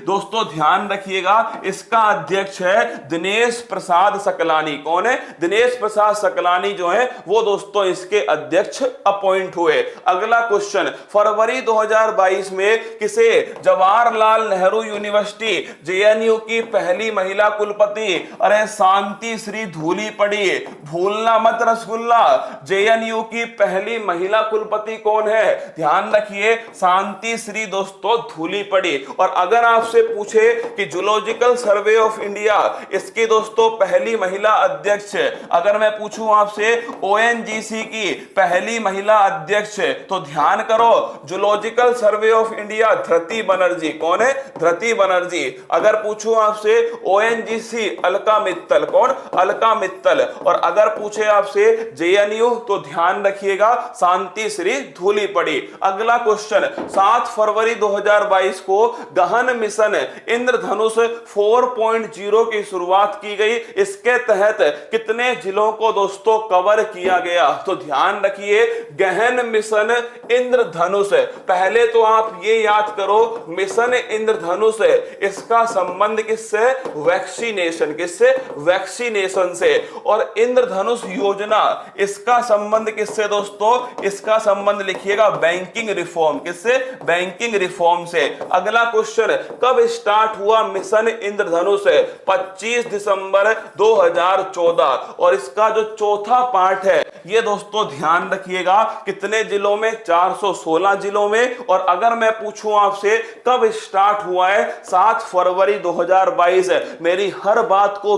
दोस्तों ध्यान रखिएगा इसका अध्यक्ष है दिनेश प्रसाद सकलानी। कौन है? दिनेश प्रसाद सकलानी जो है वो दोस्तों इसके अध्यक्ष अपॉइंट हुए। अगला क्वेश्चन, फरवरी 2022 में किसे जवाहरलाल नेहरू यूनिवर्सिटी जेएनयू की पहली महिला कुलपति? अरे शांति श्री धूली पड़ी, भूलना मत रसगुल्ला। जेएनयू की पहली महिला कुलपति कौन है? ध्यान रखिए शांति श्री दोस्तों धूली पड़ी। और अगर आपसे पूछे कि जूलॉजिकल सर्वे ऑफ इंडिया, इसकी दोस्तों पहली महिला अध्यक्ष, अगर मैं पूछूं आपसे ओएनजीसी की पहली महिला अध्यक्ष, तो ध्यान करो जूलॉजिकल सर्वे ऑफ इंडिया धृति बनर्जी। कौन है? धृति बनर्जी। अगर पूछूं आपसे ओएनजीसी अलका मित्तल, कौन? अलका मित्तल। और अगर पूछे आपसे जेएनयू तो ध्यान रखिएगा शांति श्री धूली पड़ी। अगला क्वेश्चन, 7 फरवरी 2022 को गहन मिशन इंद्रधनुष 4.0 की शुरुआत की गई। इसके तहत कितने जिलों को दोस्तों कवर किया गया? तो ध्यान रखिए गहन मिशन इंद्रधनुष, पहले तो आप ये याद करो मिशन इंद्रधनुष इसका संबंध किससे? वैक्सीनेशन, किससे? वैक्सीनेशन से। और इंद्रधनुष योजना इसका संबंध किससे दोस्तों? इसका संबंध लिखिएगा बैंकिंग रिफॉर्म, किससे? बैंकिंग रिफॉर्म से। अगला क्वेश्चन, कब स्टार्ट हुआ मिशन इंद्रधनुष? 25 दिसंबर 2014। और इसका जो चौथा पार्ट है ये दोस्तों ध्यान रखिएगा कितने जिलों में? 416 जिलों में। और अगर मैं पूछूं आपसे कब स्टार्ट हुआ है? 7 फरवरी 2022। मेरी हर बात को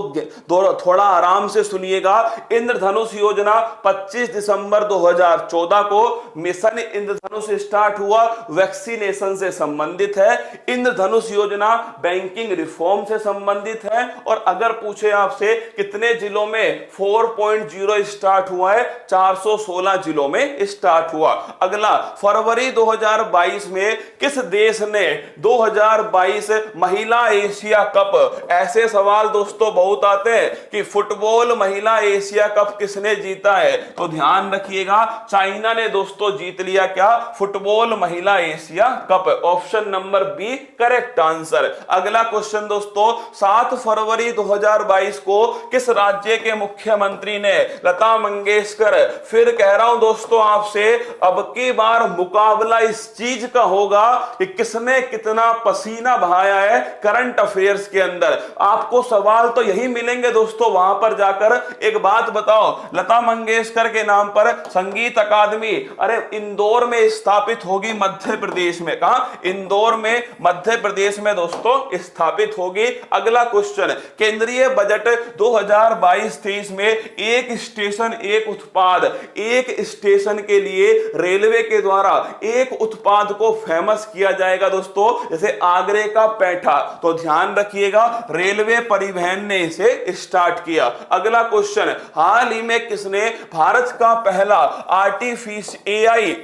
थोड़ा आराम से सुनिएगा। इंद्रधनुष योजना 25 दिसंबर 2014 को मिशन इंद्रधनुष स्टार्ट हुआ, वैक्सीनेशन से संबंधित है। इंद्रधनुष योजना बैंकिंग रिफॉर्म से संबंधित है। और अगर पूछे आपसे कितने कितने जिलों में 4.0 स्टार्ट हुआ है? 416 जिलों में स्टार्ट हुआ। अगला, फरवरी 2022 में किस देश ने 2022 महिला एशिया कप, ऐसे सवाल दोस्तों बहुत आते हैं कि फुटबॉल महिला एशिया कप किसने जीता है? तो ध्यान रखिएगा, चाइना ने दोस्तों जीत लिया क्या? फुटबॉल महिला Asia cup. Option number B correct answer. अगला क्वेश्चन दोस्तों, 7 फरवरी 2022 को किस राज्य के मुख्यमंत्री ने, लता मंगेशकर, फिर कह रहा हूं दोस्तों आपसे, अब की बार मुकाबला इस चीज का होगा कि किसने कितना पसीना बहाया है करंट अफेयर्स के अंदर। आपको सवाल तो यही मिलेंगे दोस्तों वहां पर जाकर। एक बात बताओ, लता मंगेशकर के नाम पर संगीत अकादमी, अरे इंदौर में स्थापित होगी मध्य प्रदेश में। कहां? इंदौर में मध्य प्रदेश में दोस्तों स्थापित होगी। अगला क्वेश्चन, केंद्रीय बजट 2022-23 में एक स्टेशन एक उत्पाद, एक स्टेशन के लिए रेलवे के द्वारा एक उत्पाद को फेमस किया जाएगा दोस्तों, जैसे आगरे का पेठा। तो ध्यान रखिएगा, रेलवे परिवहन ने इसे स्टार्ट किया। अगला क्वेश्चन, हाल ही में किसने भारत का पहला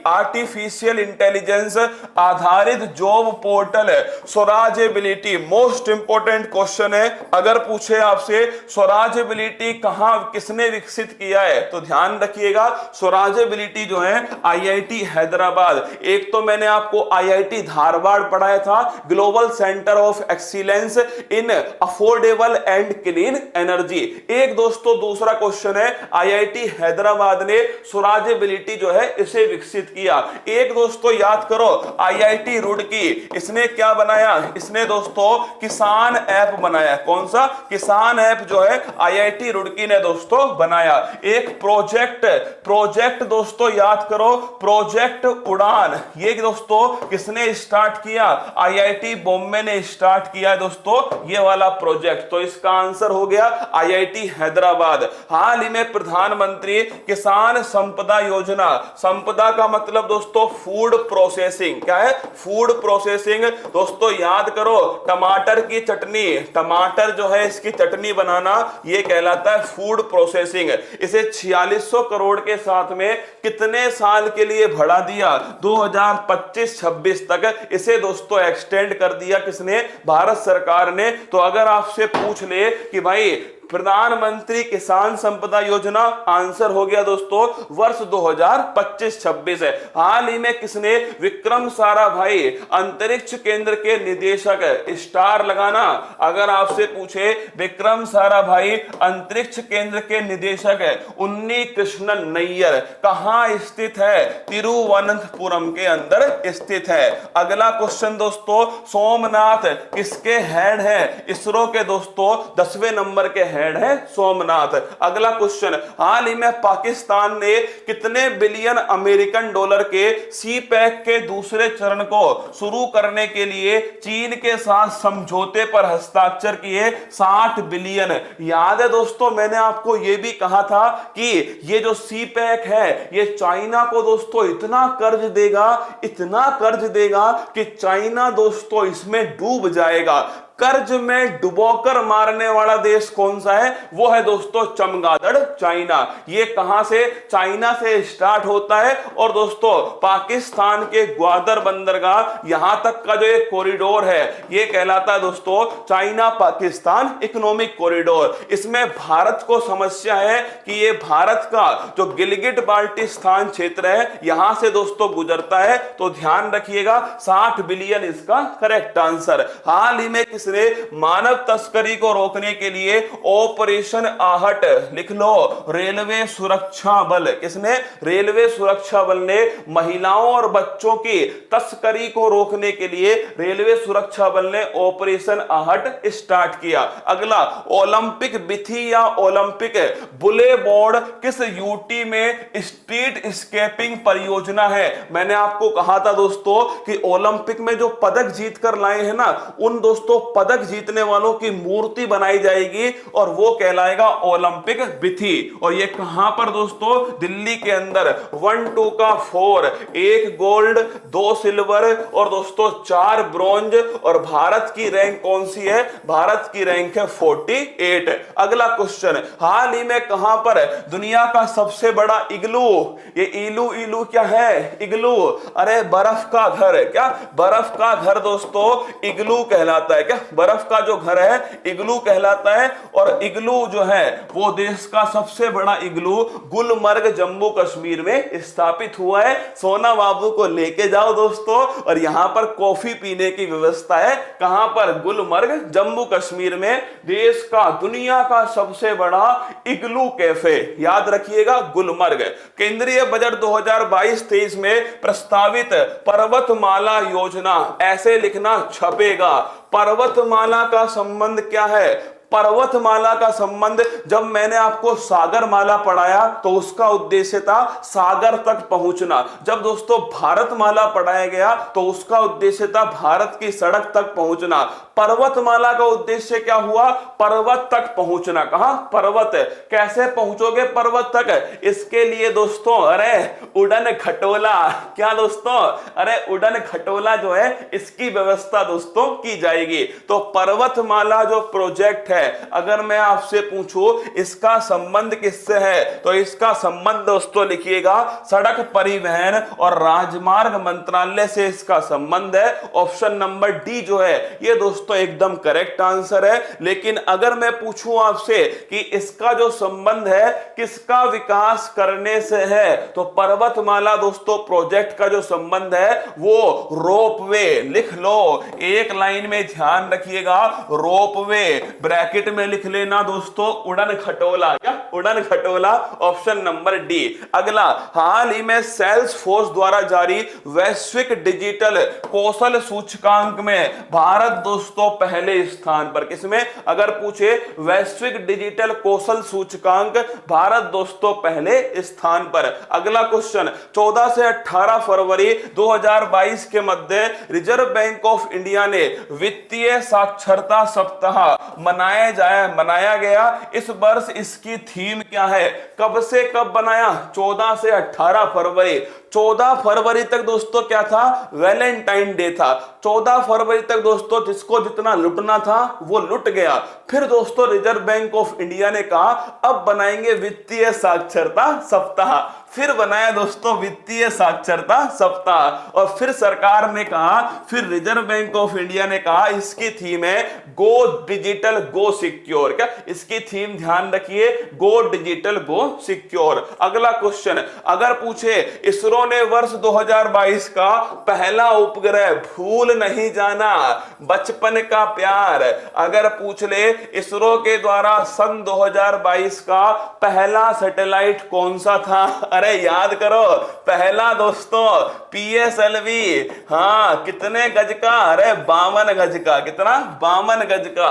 आर्टिफिशियल इंटेलिजेंस आधारित job portal Swarajability, most important question है, अगर पूछे आपसे स्वराजबिलिटी कहां किसने विकसित किया है, तो ध्यान रखिएगा स्वराजबिलिटी जो है आईआईटी हैदराबाद। एक तो मैंने आपको आईआईटी धारवाड़ पढ़ाया था, global centre of excellence in affordable and clean energy. एक दोस्तों दूसरा क्वेश्चन है, आईआईटी हैदराबाद ने स्वराजबिलिटी जो है इसे विकसित किया। एक दोस्तों याद करो, आईआईटी रुड़की, इसने क्या बनाया? इसने दोस्तों किसान ऐप बनाया। कौन सा? किसान ऐप जो है आईआईटी रुड़की ने दोस्तों बनाया। एक प्रोजेक्ट दोस्तों याद करो, प्रोजेक्ट उड़ान, ये दोस्तों किसने स्टार्ट किया? आईआईटी बॉम्बे ने स्टार्ट किया है दोस्तों ये वाला प्रोजेक्ट। तो इसका आंसर हो गया आईआईटी हैदराबाद। हाल ही में प्रधानमंत्री किसान संपदा योजना, संपदा का मतलब दोस्तों फूड प्रोसेसिंग, क्या है? Food processing. दोस्तों याद करो, टमाटर की चटनी, टमाटर जो है इसकी चटनी बनाना, ये कहलाता है फूड प्रोसेसिंग। इसे 4600 करोड़ के साथ में कितने साल के लिए बढ़ा दिया? 2025-26 तक इसे दोस्तों एक्सटेंड कर दिया किसने? भारत सरकार ने। तो अगर आपसे पूछ ले कि भाई प्रधानमंत्री किसान संपदा योजना, आंसर हो गया दोस्तों वर्ष 2025-26 है। हाल ही में किसने विक्रम साराभाई अंतरिक्ष केंद्र के निदेशक, स्टार लगाना, अगर आपसे पूछे विक्रम साराभाई अंतरिक्ष केंद्र के निदेशक है उन्नी कृष्णन नैयर, कहां स्थित है? तिरुवनंतपुरम के अंदर स्थित है। अगला क्वेश्चन दोस्तों, सोमनाथ किसके हेड है? इसरो के दोस्तों 10वें नंबर के हेड है सोमनाथ। अगला क्वेश्चन, हाल ही में पाकिस्तान ने कितने बिलियन अमेरिकन डॉलर के सी पैक के दूसरे चरण को शुरू करने के लिए चीन के साथ समझौते पर हस्ताक्षर किए? 60 बिलियन। याद है दोस्तों मैंने आपको यह भी कहा था कि ये जो सी पैक है ये चाइना को दोस्तों इतना कर्ज देगा, इतना कर्ज देगा कि चाइना दोस्तों इसमें डूब जाएगा। कर्ज में डुबोकर मारने वाला देश कौन सा है? वो है दोस्तों चमगादड़ चाइना। ये कहां से? चाइना से स्टार्ट होता है और दोस्तों पाकिस्तान के ग्वादर बंदरगाह यहां तक का जो एक कॉरिडोर है ये कहलाता है दोस्तों चाइना पाकिस्तान इकोनॉमिक कॉरिडोर। इसमें भारत को समस्या है कि ये भारत का जो गिलगिट बाल्टिस्तान क्षेत्र है यहां से दोस्तों गुजरता है। तो ध्यान रखिएगा 60 बिलियन इसका करेक्ट आंसर। हाल ही में किसने मानव तस्करी को रोकने के लिए ऑपरेशन आहट, लिख लो, रेलवे सुरक्षा बल, किसने? रेलवे सुरक्षा बल ने महिलाओं और बच्चों की तस्करी को रोकने के लिए रेलवे सुरक्षा बल ने ऑपरेशन आहट स्टार्ट किया। अगला, ओलंपिक बिथी या ओलंपिक बुले बोर्ड किस यूटी में स्ट्रीट स्केपिंग परियोजना है? मैंने आपको कहा था दोस्तों कि ओलंपिक में जो पदक जीत कर लाए हैं ना उन दोस्तों पदक जीतने वालों की मूर्ति बनाई जाएगी और वो कहलाएगा ओलंपिक भित्ति। और ये कहां पर दोस्तों, दिल्ली के अंदर 1 2 का 4, 1 गोल्ड 2 सिल्वर और दोस्तों 4 ब्रॉन्ज। और भारत की रैंक कौन सी है, भारत की रैंक है 48। अगला क्वेश्चन, हाल ही में कहां पर दुनिया का सबसे बड़ा इग्लू, ये इलू इलू क्या है, इग्लू, अरे बर्फ का घर है, क्या बर्फ का घर दोस्तों इग्लू कहलाता है, क्या बर्फ का जो घर है इग्लू कहलाता है। और इग्लू जो है वो देश का सबसे बड़ा इग्लू गुलमर्ग जम्मू कश्मीर में स्थापित हुआ है। सोना बाबू को लेके जाओ दोस्तों, और यहां पर कॉफी पीने की व्यवस्था है, कहां पर, गुलमर्ग जम्मू कश्मीर में, देश का दुनिया का सबसे बड़ा इग्लू कैफे, याद रखिएगा गुलमर्ग। केंद्रीय बजट 2022-23 में प्रस्तावित पर्वतमाला योजना, ऐसे लिखना छपेगा, पर्वतमाला का संबंध क्या है, पर्वतमाला का संबंध, जब मैंने आपको सागरमाला पढ़ाया तो उसका उद्देश्य था सागर तक पहुंचना, जब दोस्तों भारतमाला पढ़ाया गया तो उसका उद्देश्य था भारत की सड़क तक पहुंचना। पर्वतमाला का उद्देश्य क्या हुआ, पर्वत तक पहुंचना। कहां, पर्वत, कैसे पहुंचोगे पर्वत तक, इसके लिए दोस्तों अरे उड़न खटोला, क्या दोस्तों, अरे उड़न खटोला जो है इसकी व्यवस्था दोस्तों की जाएगी। तो पर्वतमाला जो प्रोजेक्ट है, अगर मैं आपसे पूछूं इसका संबंध किससे है, तो इसका संबंध दोस्तों लिखिएगा सड़क परिवहन और राजमार्ग मंत्रालय से इसका संबंध है। ऑप्शन नंबर डी जो है ये दोस्तों एकदम करेक्ट आंसर है। लेकिन अगर मैं पूछूं आपसे कि इसका जो संबंध है किसका विकास करने से है, तो पर्वतमाला दोस्तों प्रोजेक्ट का जो संबंध है वो रोपवे, लिख लो एक लाइन में, ध्यान रखिएगा रोपवे, ब्रैकेट में लिख लेना दोस्तों उड़न खटोला, क्या उड़न खटोला, ऑप्शन नंबर डी। अगला, हाल ही में सेल्सफोर्स द्वारा जारी वैश्विक डिजिटल कौशल सूचकांक में भारत दोस्तों पहले स्थान पर, किसमें, अगर पूछे वैश्विक डिजिटल कौशल सूचकांक, भारत दोस्तों पहले स्थान पर। अगला क्वेश्चन, 14 से 18 फरवरी 2022 के मध्य रिजर्व बैंक ऑफ इंडिया ने वित्तीय साक्षरता सप्ताह मनाया गया। इस वर्ष इसकी थीम क्या है, कब से कब बनाया, 14 से 18 फरवरी। 14 फरवरी तक दोस्तों क्या था, वैलेंटाइन डे था। 14 फरवरी तक दोस्तों जिसको जितना लुटना था वो लुट गया। फिर दोस्तों रिजर्व बैंक ऑफ इंडिया ने कहा अब बनाएंगे वित्तीय साक्षरता सप्ताह, फिर बनाया दोस्तों वित्तीय साक्षरता सप्ताह। और फिर सरकार ने कहा, फिर रिजर्व बैंक ऑफ इंडिया ने कहा इसकी थीम है गो डिजिटल गो सिक्योर, क्या इसकी थीम ध्यान रखिए, गो डिजिटल गो सिक्योर। अगला क्वेश्चन, अगर पूछे इसरो ने वर्ष 2022 का पहला उपग्रह, भूल नहीं जाना बचपन का प्यार, अगर पूछ ले इसरो के द्वारा सन 2022 का पहला सैटेलाइट कौन सा था, अरे याद करो, पहला दोस्तों PSLV, हाँ कितने गज का, अरे 52 गज का, कितना 52 गज का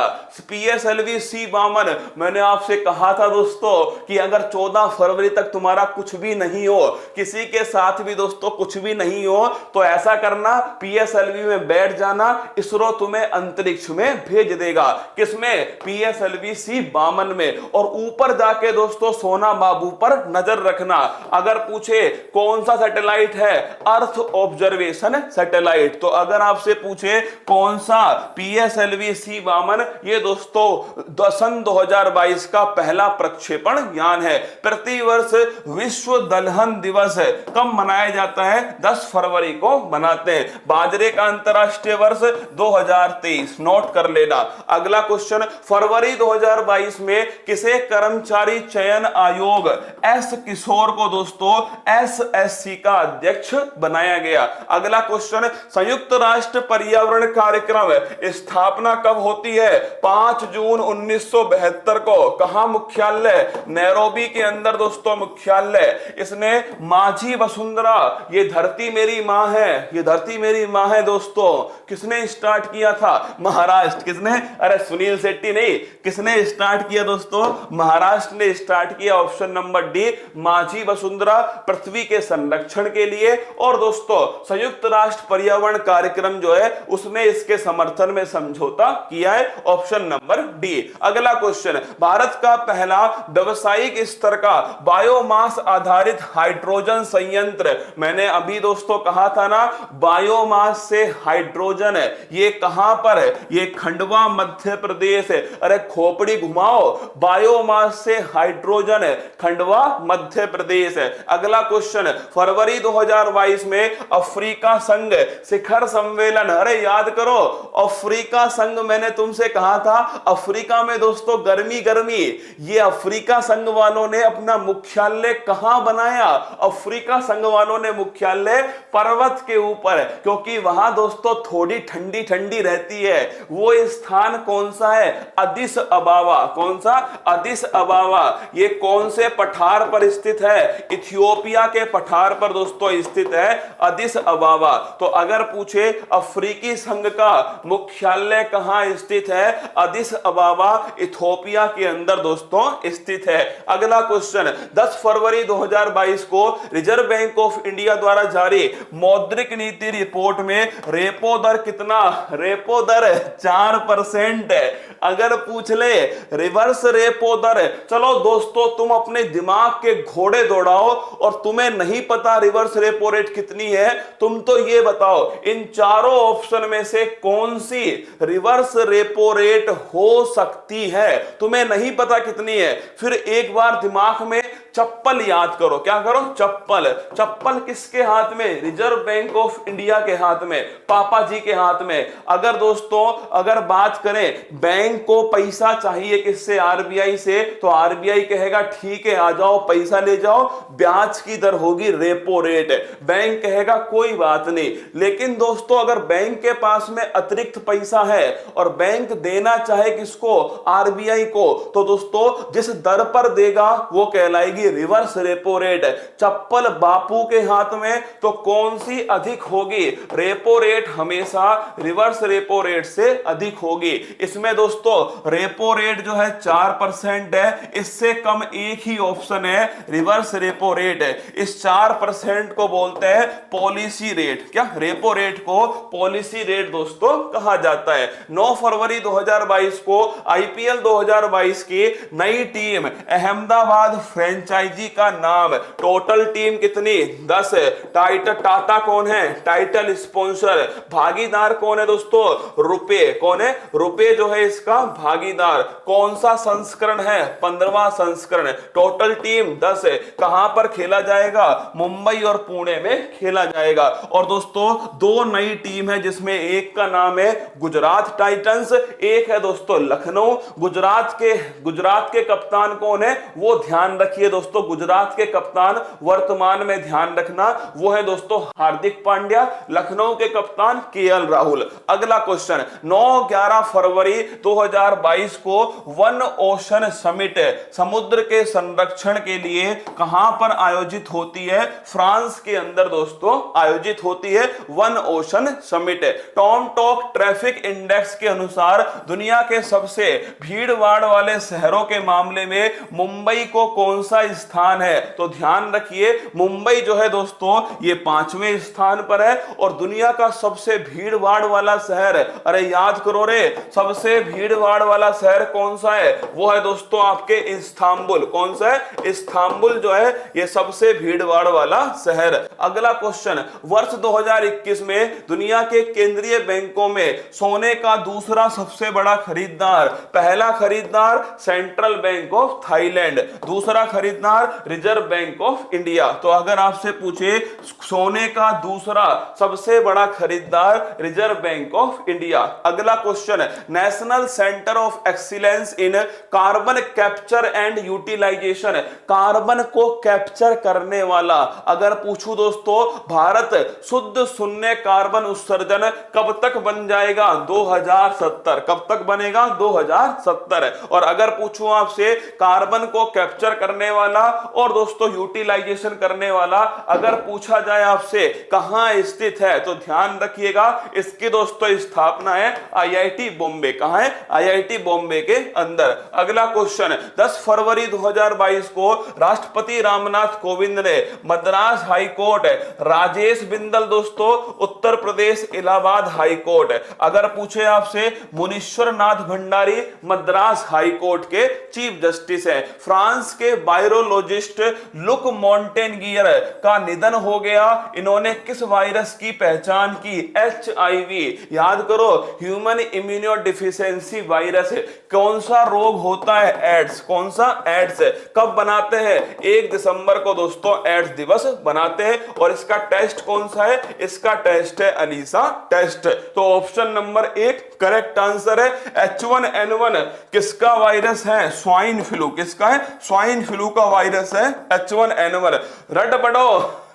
PSLV C52। मैंने आपसे कहा था दोस्तों कि अगर 14 फरवरी तक तुम्हारा कुछ भी नहीं हो, किसी के साथ भी दोस्तों कुछ भी नहीं हो, तो ऐसा करना PSLV में बैठ जाना, इसरो तुम्हें अंतरिक्ष में भेज देगा, किसमें, PSLV C52 में। और ऊपर जाके दोस्तों सोना बाबू पर नजर रखना। अगर पूछे कौन सा सैटेलाइट है, अर्थ ऑब्जर्वेशन सैटेलाइट, तो अगर आपसे पूछे कौन सा PSLV C52, ये दोस्तों सन 2022 का पहला प्रक्षेपण यान है। प्रतिवर्ष विश्व दलहन दिवस कब मनाया जाता है, 10 फरवरी को मनाते हैं। बाजरे का अंतरराष्ट्रीय वर्ष 2023, नोट कर लेना। अगला क्वेश्चन, फरवरी 2022 में किसे कर्मचारी चयन आयोग एस किशोर को दोस्तों SSC का अध्यक्ष बनाया गया। अगला क्वेश्चन, संयुक्त राष्ट्र पर्यावरण कार्यक्रम स्थापना कब होती है, 5 जून 1972 को। कहां मुख्यालय, नैरोबी के अंदर दोस्तों मुख्यालय। इसने माझी वसुंधरा, ये धरती मेरी मां है, ये धरती मेरी मां है दोस्तों, किसने स्टार्ट किया था, महाराष्ट्र। किसने, अरे सुनील शेट्टी नहीं, किसने स्टार्ट किया दोस्तों, महाराष्ट्र ने स्टार्ट किया। ऑप्शन नंबर डी, माझी वसुंधरा वसुंधरा पृथ्वी के संरक्षण के लिए, और दोस्तों संयुक्त राष्ट्र पर्यावरण कार्यक्रम जो है उसने इसके समर्थन में समझौता किया है। Option number D. अगला क्वेश्चन, भारत का पहला व्यवसायिक स्तर का बायोमास आधारित हाइड्रोजन संयंत्र, मैंने अभी दोस्तों कहा था ना बायोमास से हाइड्रोजन है, ये कहां पर है? ये खंडवा मध्य प्रदेश है। अरे खोपड़ी घुमाओ, बायोमास से हाइड्रोजन है, खंडवा मध्य प्रदेश है। अगला क्वेश्चन, फरवरी 2022 में अफ्रीका संघ शिखर सम्मेलन, अरे याद करो अफ्रीका संघ, मैंने तुमसे कहा था अफ्रीका में दोस्तों गर्मी गर्मी, ये अफ्रीका संघ वालों ने अपना मुख्यालय कहां बनाया? अफ्रीका संघ वालों ने मुख्यालय पर्वत के ऊपर, क्योंकि वहां दोस्तों थोड़ी ठंडी ठंडी रहती है। वो स्थान कौन सा है? अदिस अबाबा। कौन सा? अदिस अबाबा। ये कौन से पठार पर स्थित है? इथियोपिया के पठार पर दोस्तों स्थित है अदिस अबाबा। तो अगर पूछे अफ्रीकी संघ का मुख्यालय कहां स्थित है? अदिस अबाबा इथियोपिया के अंदर दोस्तों स्थित है। अगला क्वेश्चन, 10 फरवरी 2022 को रिजर्व बैंक ऑफ इंडिया द्वारा जारी मौद्रिक नीति रिपोर्ट में रेपो दर कितना? रेपो दर 4% है। अगर पूछ ले रिवर्स रेपो दर, चलो दोस्तों तुम अपने दिमाग के घोड़े दौड़ाओ और तुम्हें नहीं पता रिवर्स रेपो रेट कितनी है, तुम तो ये बताओ इन चारों ऑप्शन में से कौन सी रिवर्स रेपो रेट हो सकती है? तुम्हें नहीं पता कितनी है, फिर एक बार दिमाग में चप्पल याद करो। क्या करो? चप्पल। चप्पल किसके हाथ में? रिजर्व बैंक ऑफ इंडिया के हाथ में, पापा जी के हाथ में। अगर दोस्तों अगर बात करें बैंक को पैसा चाहिए किससे? आरबीआई से, तो आरबीआई कहेगा ठीक है आ जाओ पैसा ले जाओ, ब्याज की दर होगी रेपो रेट। बैंक कहेगा कोई बात नहीं। लेकिन दोस्तों अगर बैंक के पास में अतिरिक्त पैसा है और बैंक देना चाहे किसको? आरबीआई को, तो दोस्तों जिस दर पर देगा वो कहलाएगी रिवर्स रेपो रेट। चप्पल बापू के हाथ में, तो कौन सी अधिक होगी? रेपो रेट हमेशा रिवर्स रेपो रेट से अधिक होगी। इसमें दोस्तों रेपो रेट जो है 4% है, इससे कम एक ही ऑप्शन है रिवर्स रेपो रेट है। इस 4% को बोलते हैं पॉलिसी रेट। क्या? रेपो रेट को पॉलिसी रेट दोस्तों कहा जाता है। 9 फरवरी 2022 को आईपीएल 2022 की नई टीम अहमदाबाद फ्रेंचाइजी का नाम, टोटल टीम कितनी? 10। टाटा कौन है? Title sponsor. भागीदार कौन है दोस्तों? रुपए। कौन है? रुपए जो है इसका भागीदार। कौन सा संस्करण है? 15वां संस्करण। टोटल टीम 10 है। कहां पर खेला जाएगा? मुंबई और पुणे में खेला जाएगा। और दोस्तों दो नई टीम है जिसमें एक का नाम है गुजरात टाइटंस, एक है दोस्तों लखनऊ। गुजरात के कप्तान कौन है? वो ध्यान रखिए दोस्तों, गुजरात के कप्तान वर्तमान में ध्यान रखना वो है दोस्तों हार्दिक पांड्या। लखनऊ के कप्तान केएल राहुल। अगला क्वेश्चन, 9-11 फरवरी 2022 को वन ओशन समिट समुद्र के संरक्षण के लिए कहां पर आयोजित होती है? फ्रांस के अंदर दोस्तों आयोजित होती है one ocean summit. Tom talk traffic index के अनुसार दुनिया के सबसे भीड़ भाड़ वाले शहरों के मामले में मुंबई को कौन सा स्थान है? तो ध्यान रखिए मुंबई जो है दोस्तों ये 5वें स्थान पर है। और दुनिया का सबसे भीड़ भाड़ वाला शहर, अरे याद करो रे, सबसे भीड़ भाड़ वाला शहर कौन सा है? वो है दोस्तों आपके इस्तांबुल। कौन सा है? इस्तांबुल जो है ये सबसे भीड़ भाड़ वाला शहर। अगला क्वेश्चन, वर्ष 2021 में दुनिया के केंद्रीय बैंकों में सोने का दूसरा सबसे बड़ा खरीदार, पहला खरीदार सेंट्रल बैंक ऑफ थाईलैंड, दूसरा खरीदार रिजर्व बैंक ऑफ इंडिया। तो अगर आपसे पूछे सोने का दूसरा सबसे बड़ा खरीदार रिजर्व बैंक ऑफ इंडिया। अगला question, national centre of excellence in carbon capture and utilisation, carbon को कैप्चर करने वाला। अगर पूछूं दोस्तों भारत शुद्ध शून्य कार्बन उत्सर्जन कब तक बन जाएगा? 2070। कब तक बनेगा? 2070। और अगर पूछूं आपसे कार्बन को कैप्चर करने वाला वाला और दोस्तों यूटिलाइजेशन करने वाला अगर पूछा जाए आपसे कहां स्थित है तो ध्यान रखिएगा इसकी दोस्तों स्थापना है आईआईटी बॉम्बे। कहां है? आईआईटी बॉम्बे के अंदर। अगला क्वेश्चन, 10 फरवरी 2022 को राष्ट्रपति रामनाथ कोविंद ने मद्रास हाई कोर्ट, राजेश बिंदल दोस्तों उत्तर प्रदेश इलाहाबाद हाई कोर्ट। अगर पूछे आपसे मुनीश्वर नाथ भंडारी मद्रास हाई कोर्ट के चीफ जस्टिस हैं। फ्रांस के वायरोलॉजिस्ट लुक मॉन्टेनगियर का निधन हो गया। इन्होंने किस वायरस की पहचान की? HIV। याद करो, ह्यूमन इम्यूनो डिफिशियंसी वायरस। कौन सा रोग होता है? एड्स। कौन सा? एड्स। कब बनाते हैं? 1 दिसंबर को दोस्तों एड्स दिवस बनाते हैं। और इसका टेस्ट कौन सा है? इसका टेस्ट है अलीसा टेस्ट। तो ऑप्शन नंबर 1 करेक्ट आंसर है। H1N1 किसका वायरस है? Swine flu. किसका है? स्वाइन फ्लू का वायरस है H1N1। रट पड़ो,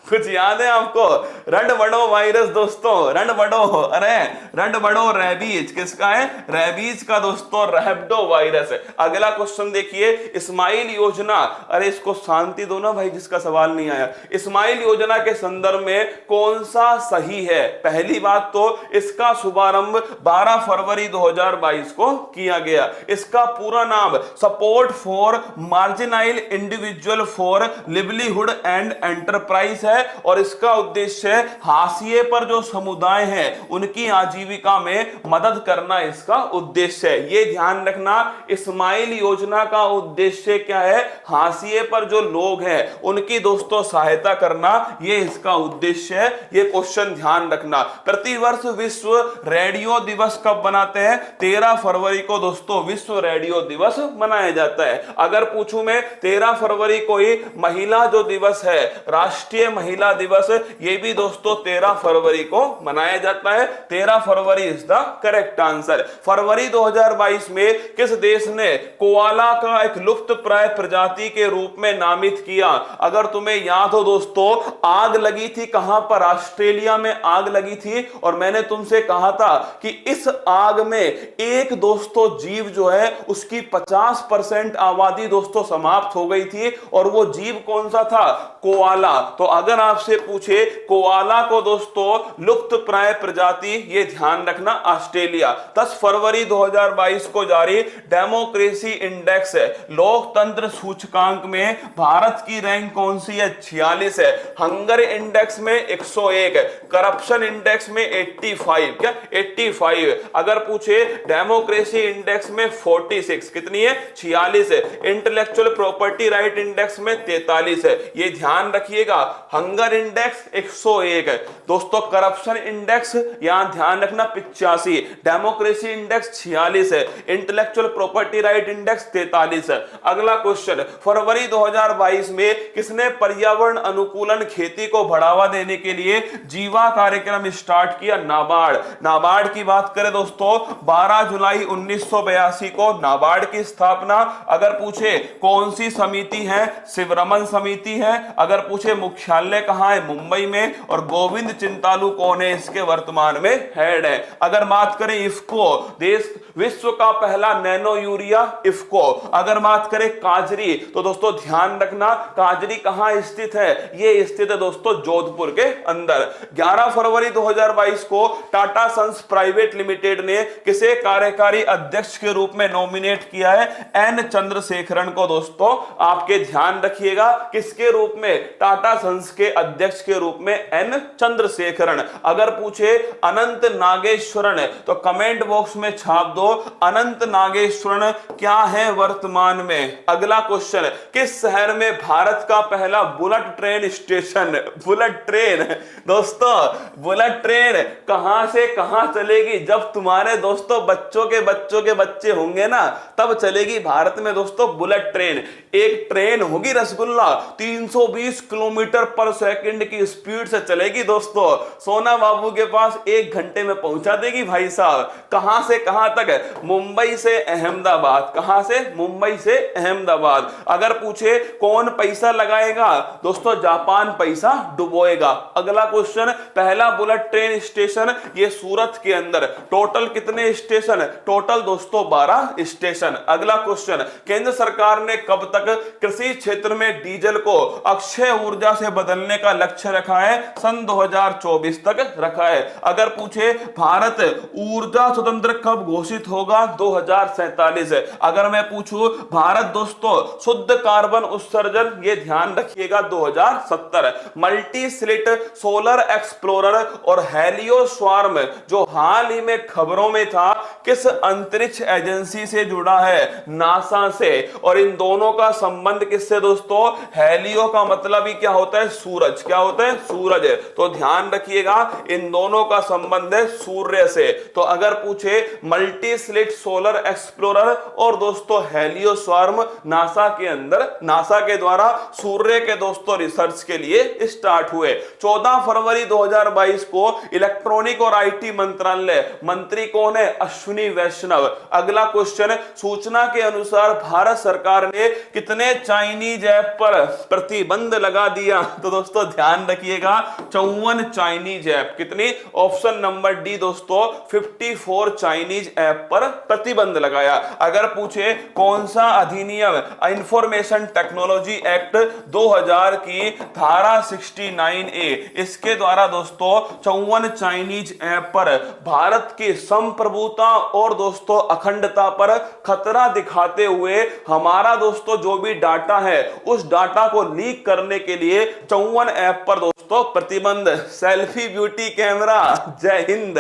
कुछ याद है आपको? रड बड़ो वायरस दोस्तों, रड बड़ो, अरे रड बड़ो रेबीज। किसका है? रेबीज का दोस्तों रैबिडो वायरस है। अगला क्वेश्चन देखिए, स्माइल योजना, अरे इसको शांति दो ना भाई जिसका सवाल नहीं आया। स्माइल योजना के संदर्भ में कौन सा सही है? पहली बात तो इसका शुभारंभ 12 फरवरी 2022 को किया गया। इसका पूरा नाम support for marginalised individual for livelihood and enterprise है। और इसका उद्देश्य हाशिए पर जो समुदाय हैं उनकी आजीविका में मदद करना इसका उद्देश्य है। ये ध्यान रखना, स्माइल योजना का उद्देश्य क्या है? हाशिए पर जो लोग हैं उनकी दोस्तों सहायता करना, ये इसका उद्देश्य है। ये क्वेश्चन ध्यान रखना। प्रतिवर्ष विश्व रेडियो दिवस कब मनाते हैं? 13 फरवरी को दोस्तों विश्व रेडियो दिवस मनाया जाता है। अगर पूछूं मैं 13 फरवरी को ही महिला जो दिवस है, राष्ट्रीय महिला दिवस, ये भी दोस्तों 13 फरवरी को मनाया जाता है। 13 फरवरी इज द करेक्ट आंसर। फरवरी 2022 में किस देश ने कोआला का एक लुप्त प्राय प्रजाति के रूप में नामित किया? अगर तुम्हें याद हो दोस्तों, आग लगी थी कहां पर? ऑस्ट्रेलिया में आग लगी थी। और मैंने तुमसे कहा था कि इस आग में एक दोस्तों जीव जो है उसकी 50% आबादी दोस्तों समाप्त हो गई थी। और वो जीव कौन सा था? कोआला। तो अगर आपसे पूछे कोआला को दोस्तों लुप्त प्राय प्रजाति, ये ध्यान रखना ऑस्ट्रेलिया। 10 फरवरी 2022 को जारी डेमोक्रेसी इंडेक्स है, लोकतंत्र सूचकांक में भारत की रैंक कौन सी है? 46 है। हंगर इंडेक्स में 101, करप्शन इंडेक्स में 85। क्या? 85। अगर पूछे डेमोक्रेसी इंडेक्स में 46, कितनी है? 46 है। इंटेलेक्चुअल प्रॉपर्टी राइट इंडेक्स में 43 है। ये ध्यान रखिएगा, हंगर इंडेक्स 101 है दोस्तों, करप्शन इंडेक्स यहां ध्यान रखना 85, डेमोक्रेसी इंडेक्स 46 है, इंटेलेक्चुअल प्रॉपर्टी राइट इंडेक्स 43 है। अगला क्वेश्चन, फरवरी 2022 में किसने पर्यावरण अनुकूलन खेती को बढ़ावा देने के लिए जीवा कार्यक्रम स्टार्ट किया? नाबार्ड। नाबार्ड की बात करें दोस्तों, 12 जुलाई 1982 को नाबार्ड की स्थापना। अगर पूछे कौन सी समिति है? शिवरमन समिति है। अगर पूछे मुख्यालय कहां है? मुंबई में। और गोविंद चिंतालू कौन है? इसके वर्तमान में हेड है। अगर बात करें इफ्को, देश विश्व का पहला नैनो यूरिया इफ्को। अगर बात करें काजरी, तो दोस्तों ध्यान रखना काजरी कहां स्थित है? ये स्थित है दोस्तों जोधपुर के अंदर। 11 फरवरी 2022 को टाटा सन्स प्राइवेट लिमिटेड ने किसे कार्यकारी अध्यक्ष के रूप में नॉमिनेट किया है? एन चंद्रशेखरन को दोस्तों। आपके ध्यान रखिएगा किसके रूप में? टाटा सन्स के अध्यक्ष के रूप में एन चंद्रशेखरन। अगर पूछे अनंत नागेश्वरन, तो कमेंट बॉक्स में छाप दो अनंत नागेश्वरन क्या है वर्तमान में। अगला क्वेश्चन, किस शहर में भारत का पहला bullet train station? Bullet train दोस्तों, बुलेट ट्रेन कहां से कहां चलेगी? जब तुम्हारे दोस्तों बच्चों के बच्चे होंगे ना, तब चलेगी भारत में दोस्तों बुलेट ट्रेन। एक ट्रेन होगी रसगुल्ला, 320 किलोमीटर पर सेकंड की स्पीड से चलेगी दोस्तों। सोना बाबू के पास 1 घंटे में पहुंचा देगी भाई साहब। कहां से कहां तक? मुंबई से अहमदाबाद, कहां से? मुंबई से अहमदाबाद। अगर पूछे कौन पैसा लगाएगा, दोस्तों जापान पैसा डुबोएगा। अगला क्वेश्चन, पहला बुलेट ट्रेन स्टेशन ये सूरत के अंदर, टोटल कितने स्टेशन? टोटल दोस्तों 12 स्टेशन। अगला क्वेश्चन, केंद्र सरकार ने कब तक कृषि क्षेत्र में डीजल को अक्षय ऊर्जा से बदलने का लक्ष्य रखा है? सन 2024 तक रखा है। अगर पूछे भारत ऊर्जा स्वतंत्र कब घोषित होगा? 2047। अगर मैं पूछूं भारत दोस्तों शुद्ध कार्बन उत्सर्जन, ये ध्यान रखिएगा 2070। मल्टी स्लिट सोलर एक्सप्लोरर और हेलियोस्वार्म जो हाल ही में खबरों में था, किस अंतरिक्ष एजेंसी से जुड़ा है? नासा से। और इन दोनों का संबंध किससे दोस्तों? हेलियो का मतलब ही क्या होता है? सूरज। क्या होता है? सूरज। तो ध्यान रखिएगा इन दोनों का संबंध है सूर्य से। तो अगर पूछे मल्टी स्लिट सोलर एक्सप्लोरर और दोस्तों हेलियोस्वार्म नासा के अंदर, नासा के द्वारा सूर्य के दोस्तों रिसर्च के लिए स्टार्ट हुए। 14 फरवरी 2022 को इलेक्ट्रॉनिक और आईटी मंत्रालय मंत्री कौन है? अश्विनी वैष्णव। अगला क्वेश्चन, सूचना के अनुसार भारत सरकार ने कितने चाइनीज ऐप पर प्रतिबंध लगा दिया? तो दोस्तों ध्यान रखिएगा 54 चाइनीज ऐप। कितनी? ऑप्शन नंबर डी दोस्तों 54 चाइनीज ऐप पर प्रतिबंध लगाया। अगर पूछे कौन सा अधिनियम? इंफॉर्मेशन टेक्नोलॉजी एक्ट 2000 की धारा 69A, इसके द्वारा दोस्तों 54 चाइनीज ऐप पर भारत की संप्रभुता और दोस्तों अखंडता पर खतरा दिखाते हुए हमारा दोस्तों जो भी डाटा है उस डाटा को लीक करने के लिए 54 ऐप पर दोस्तों प्रतिबंध। Selfie beauty camera. जय हिंद।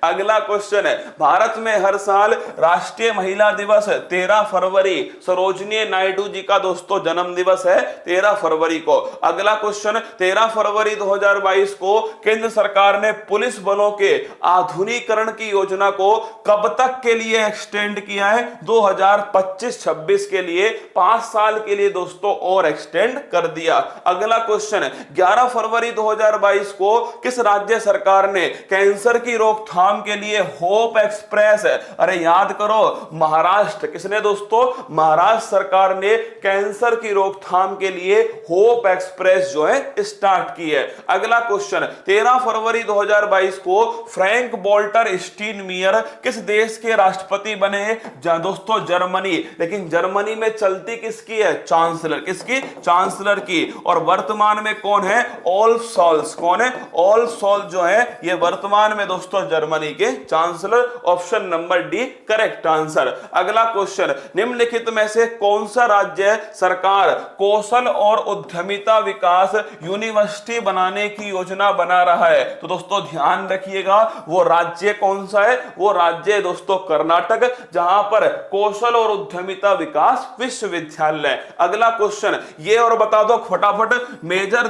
अगला क्वेश्चन है, भारत में हर साल राष्ट्रीय महिला दिवस 13 फरवरी, सरोजिनी नायडू जी का दोस्तों जन्म दिवस है 13 फरवरी को। अगला क्वेश्चन, 13 फरवरी 2022 को केंद्र सरकार ने पुलिस बलों के आधुनिकीकरण की योजना को कब तक के लिए एक्सटेंड किया है? 2025-26 के लिए, 5 साल के लिए दोस्तों और एक्सटेंड कर दिया। अगला क्वेश्चन, 11 फरवरी 2022 को किस राज्य सरकार ने कैंसर की रोकथाम के लिए होप एक्सप्रेस, अरे याद करो महाराष्ट्र, किसने दोस्तों? महाराष्ट्र सरकार ने कैंसर की रोकथाम के लिए होप एक्सप्रेस जो है स्टार्ट की है। अगला क्वेश्चन, 13 फरवरी 2022 को फ्रैंक वॉल्टर स्टीनमीयर किस देश के राष्ट्रपति बने? दोस्तों जर्मनी। लेकिन जर्मनी में चलती किसकी है? चांसलर। किसकी? चांसलर की। और वर्तमान में कौन है? ओल्फ शॉल्ज। कौन है? ओल्फ शॉल्ज जो है ये वर्तमान में दोस्तों जर्मनी के chancellor. Option number D correct answer. अगला क्वेश्चन, निम्नलिखित में से कौन सा राज्य सरकार कौशल और उद्यमिता विकास यूनिवर्सिटी बनाने की योजना बना रहा है? तो दोस्तों ध्यान रखिएगा वो राज्य कौन सा है? वो राज्य है दोस्तों कर्नाटक, जहां पर कौशल और उद्यमिता विकास विश्वविद्यालय। अगला क्वेश्चन ये और बता दो फटाफट, मेजर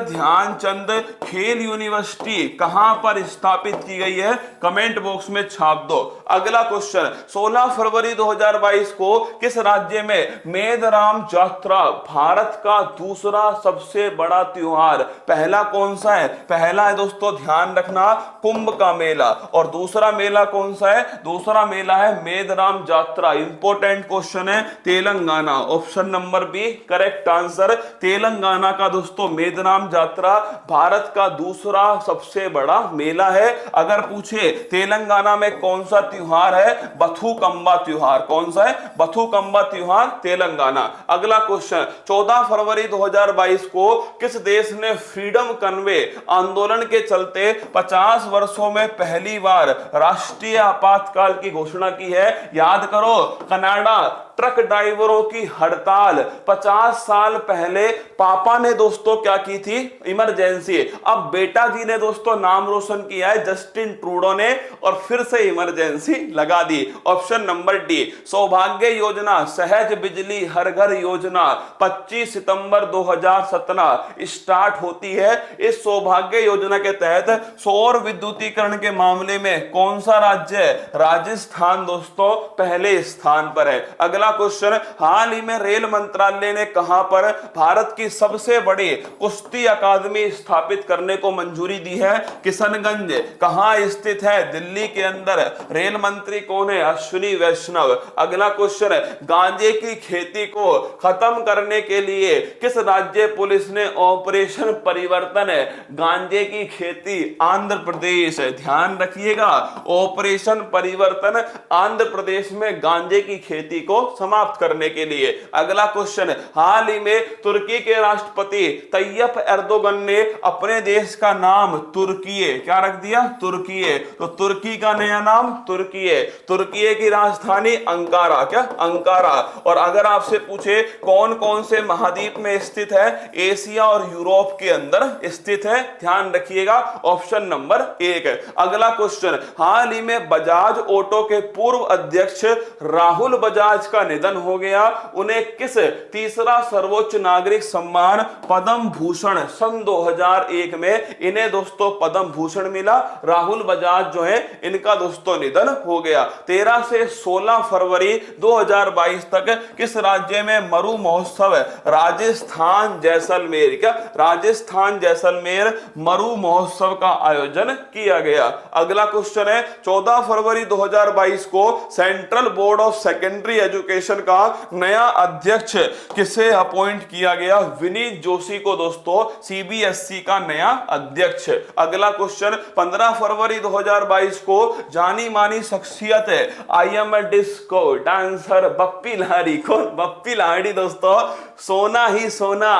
ध्यानचंद खेल यूनिवर्सिटी कहां पर स्थापित की गई है? कमेंट बॉक्स में छाप दो। अगला क्वेश्चन, 16 फरवरी 2022 को किस राज्य में मेदराम यात्रा भारत का दूसरा सबसे बड़ा त्योहार? पहला कौन सा है? पहला है दोस्तों ध्यान रखना कुंभ का मेला, और दूसरा मेला कौन सा है? दूसरा मेला है मेदराम यात्रा। इंपॉर्टेंट क्वेश्चन है, Telangana. Option number B correct answer. Telangana का दोस्तों मेदराम यात्रा भारत का दूसरा सबसे बड़ा मेला है। अगर पूछे तेलंगाना में कौन सा त्योहार है? बथुकम्बा त्योहार। कौन सा है? बथुकम्बा त्योहार तेलंगाना। अगला क्वेश्चन, 14 फरवरी 2022 को किस देश ने फ्रीडम कन्वे आंदोलन के चलते 50 वर्षों में पहली बार राष्ट्रीय आपातकाल की घोषणा की है? याद करो कनाडा। ट्रक ड्राइवरों की हड़ताल 50 साल पहले पापा ने दोस्तों क्या की थी? इमरजेंसी। अब बेटा जी ने दोस्तों नाम रोशन किया है जस्टिन ट्रूडो ने, और फिर से इमरजेंसी लगा दी। Option number D. सौभाग्य योजना, सहज बिजली हर घर योजना 25 सितंबर 2017 स्टार्ट होती है। इस सौभाग्य योजना के तहत सौर विद्युतीकरण के मामले में कौन सा राज्य? राजस्थान दोस्तों पहले स्थान पर है। अगला क्वेश्चन, हाल ही में रेल मंत्रालय ने कहां पर भारत की सबसे बड़ी कुश्ती अकादमी स्थापित करने को मंजूरी दी है? किशनगंज। कहां स्थित है? दिल्ली के अंदर रेल मंत्री कौन है? अश्विनी वैष्णव। अगला क्वेश्चन है, गांजे की खेती को खत्म करने के लिए किस राज्य पुलिस ने ऑपरेशन परिवर्तन है? गांजे की खेती आंध्र प्रदेश। ध्यान रखिएगा, ऑपरेशन परिवर्तन आंध्र प्रदेश में गांजे की खेती को समाप्त करने के लिए। अगला क्वेश्चन, हाल ही में तुर्की के राष्ट्रपति तैयब एर्दोगन ने अपने देश का नाम तुर्कीये क्या रख दिया? तुर्कीये। तो तुर्की का नया नाम तुर्कीये। तुर्कीये की राजधानी अंकारा। क्या? अंकारा। और अगर आपसे पूछे कौन कौन से महाद्वीप में स्थित है? एशिया और यूरोप के अंदर स्थित है। ध्यान रखिएगा, ऑप्शन नंबर 1। अगला क्वेश्चन, हाल ही में बजाज ऑटो के पूर्व अध्यक्ष राहुल बजाज का निधन हो गया। उन्हें किस तीसरा सर्वोच्च नागरिक सम्मान पद्म भूषण सन 2001 में इन्हें दोस्तों पद्म भूषण मिला। राहुल बजाज जो है इनका दोस्तों निधन हो गया। 13 से 16 फरवरी 2022 तक किस राज्य में मरु महोत्सव? राजस्थान जैसलमेर। क्या? राजस्थान जैसलमेर मरु महोत्सव का आयोजन किया गया। अगला क्वेश्चन है, 14 फरवरी 2022 को central board of secondary education का नया अध्यक्ष किसे अपॉइंट किया गया? विनीत जोशी को दोस्तों सीबीएसई का नया अध्यक्ष। अगला क्वेश्चन, 15 फरवरी 2022 को जानी मानी शख्सियत है I am a disco dancer Bappi Lahiri. कौन? बप्पी लाहिड़ी दोस्तों, सोना ही सोना।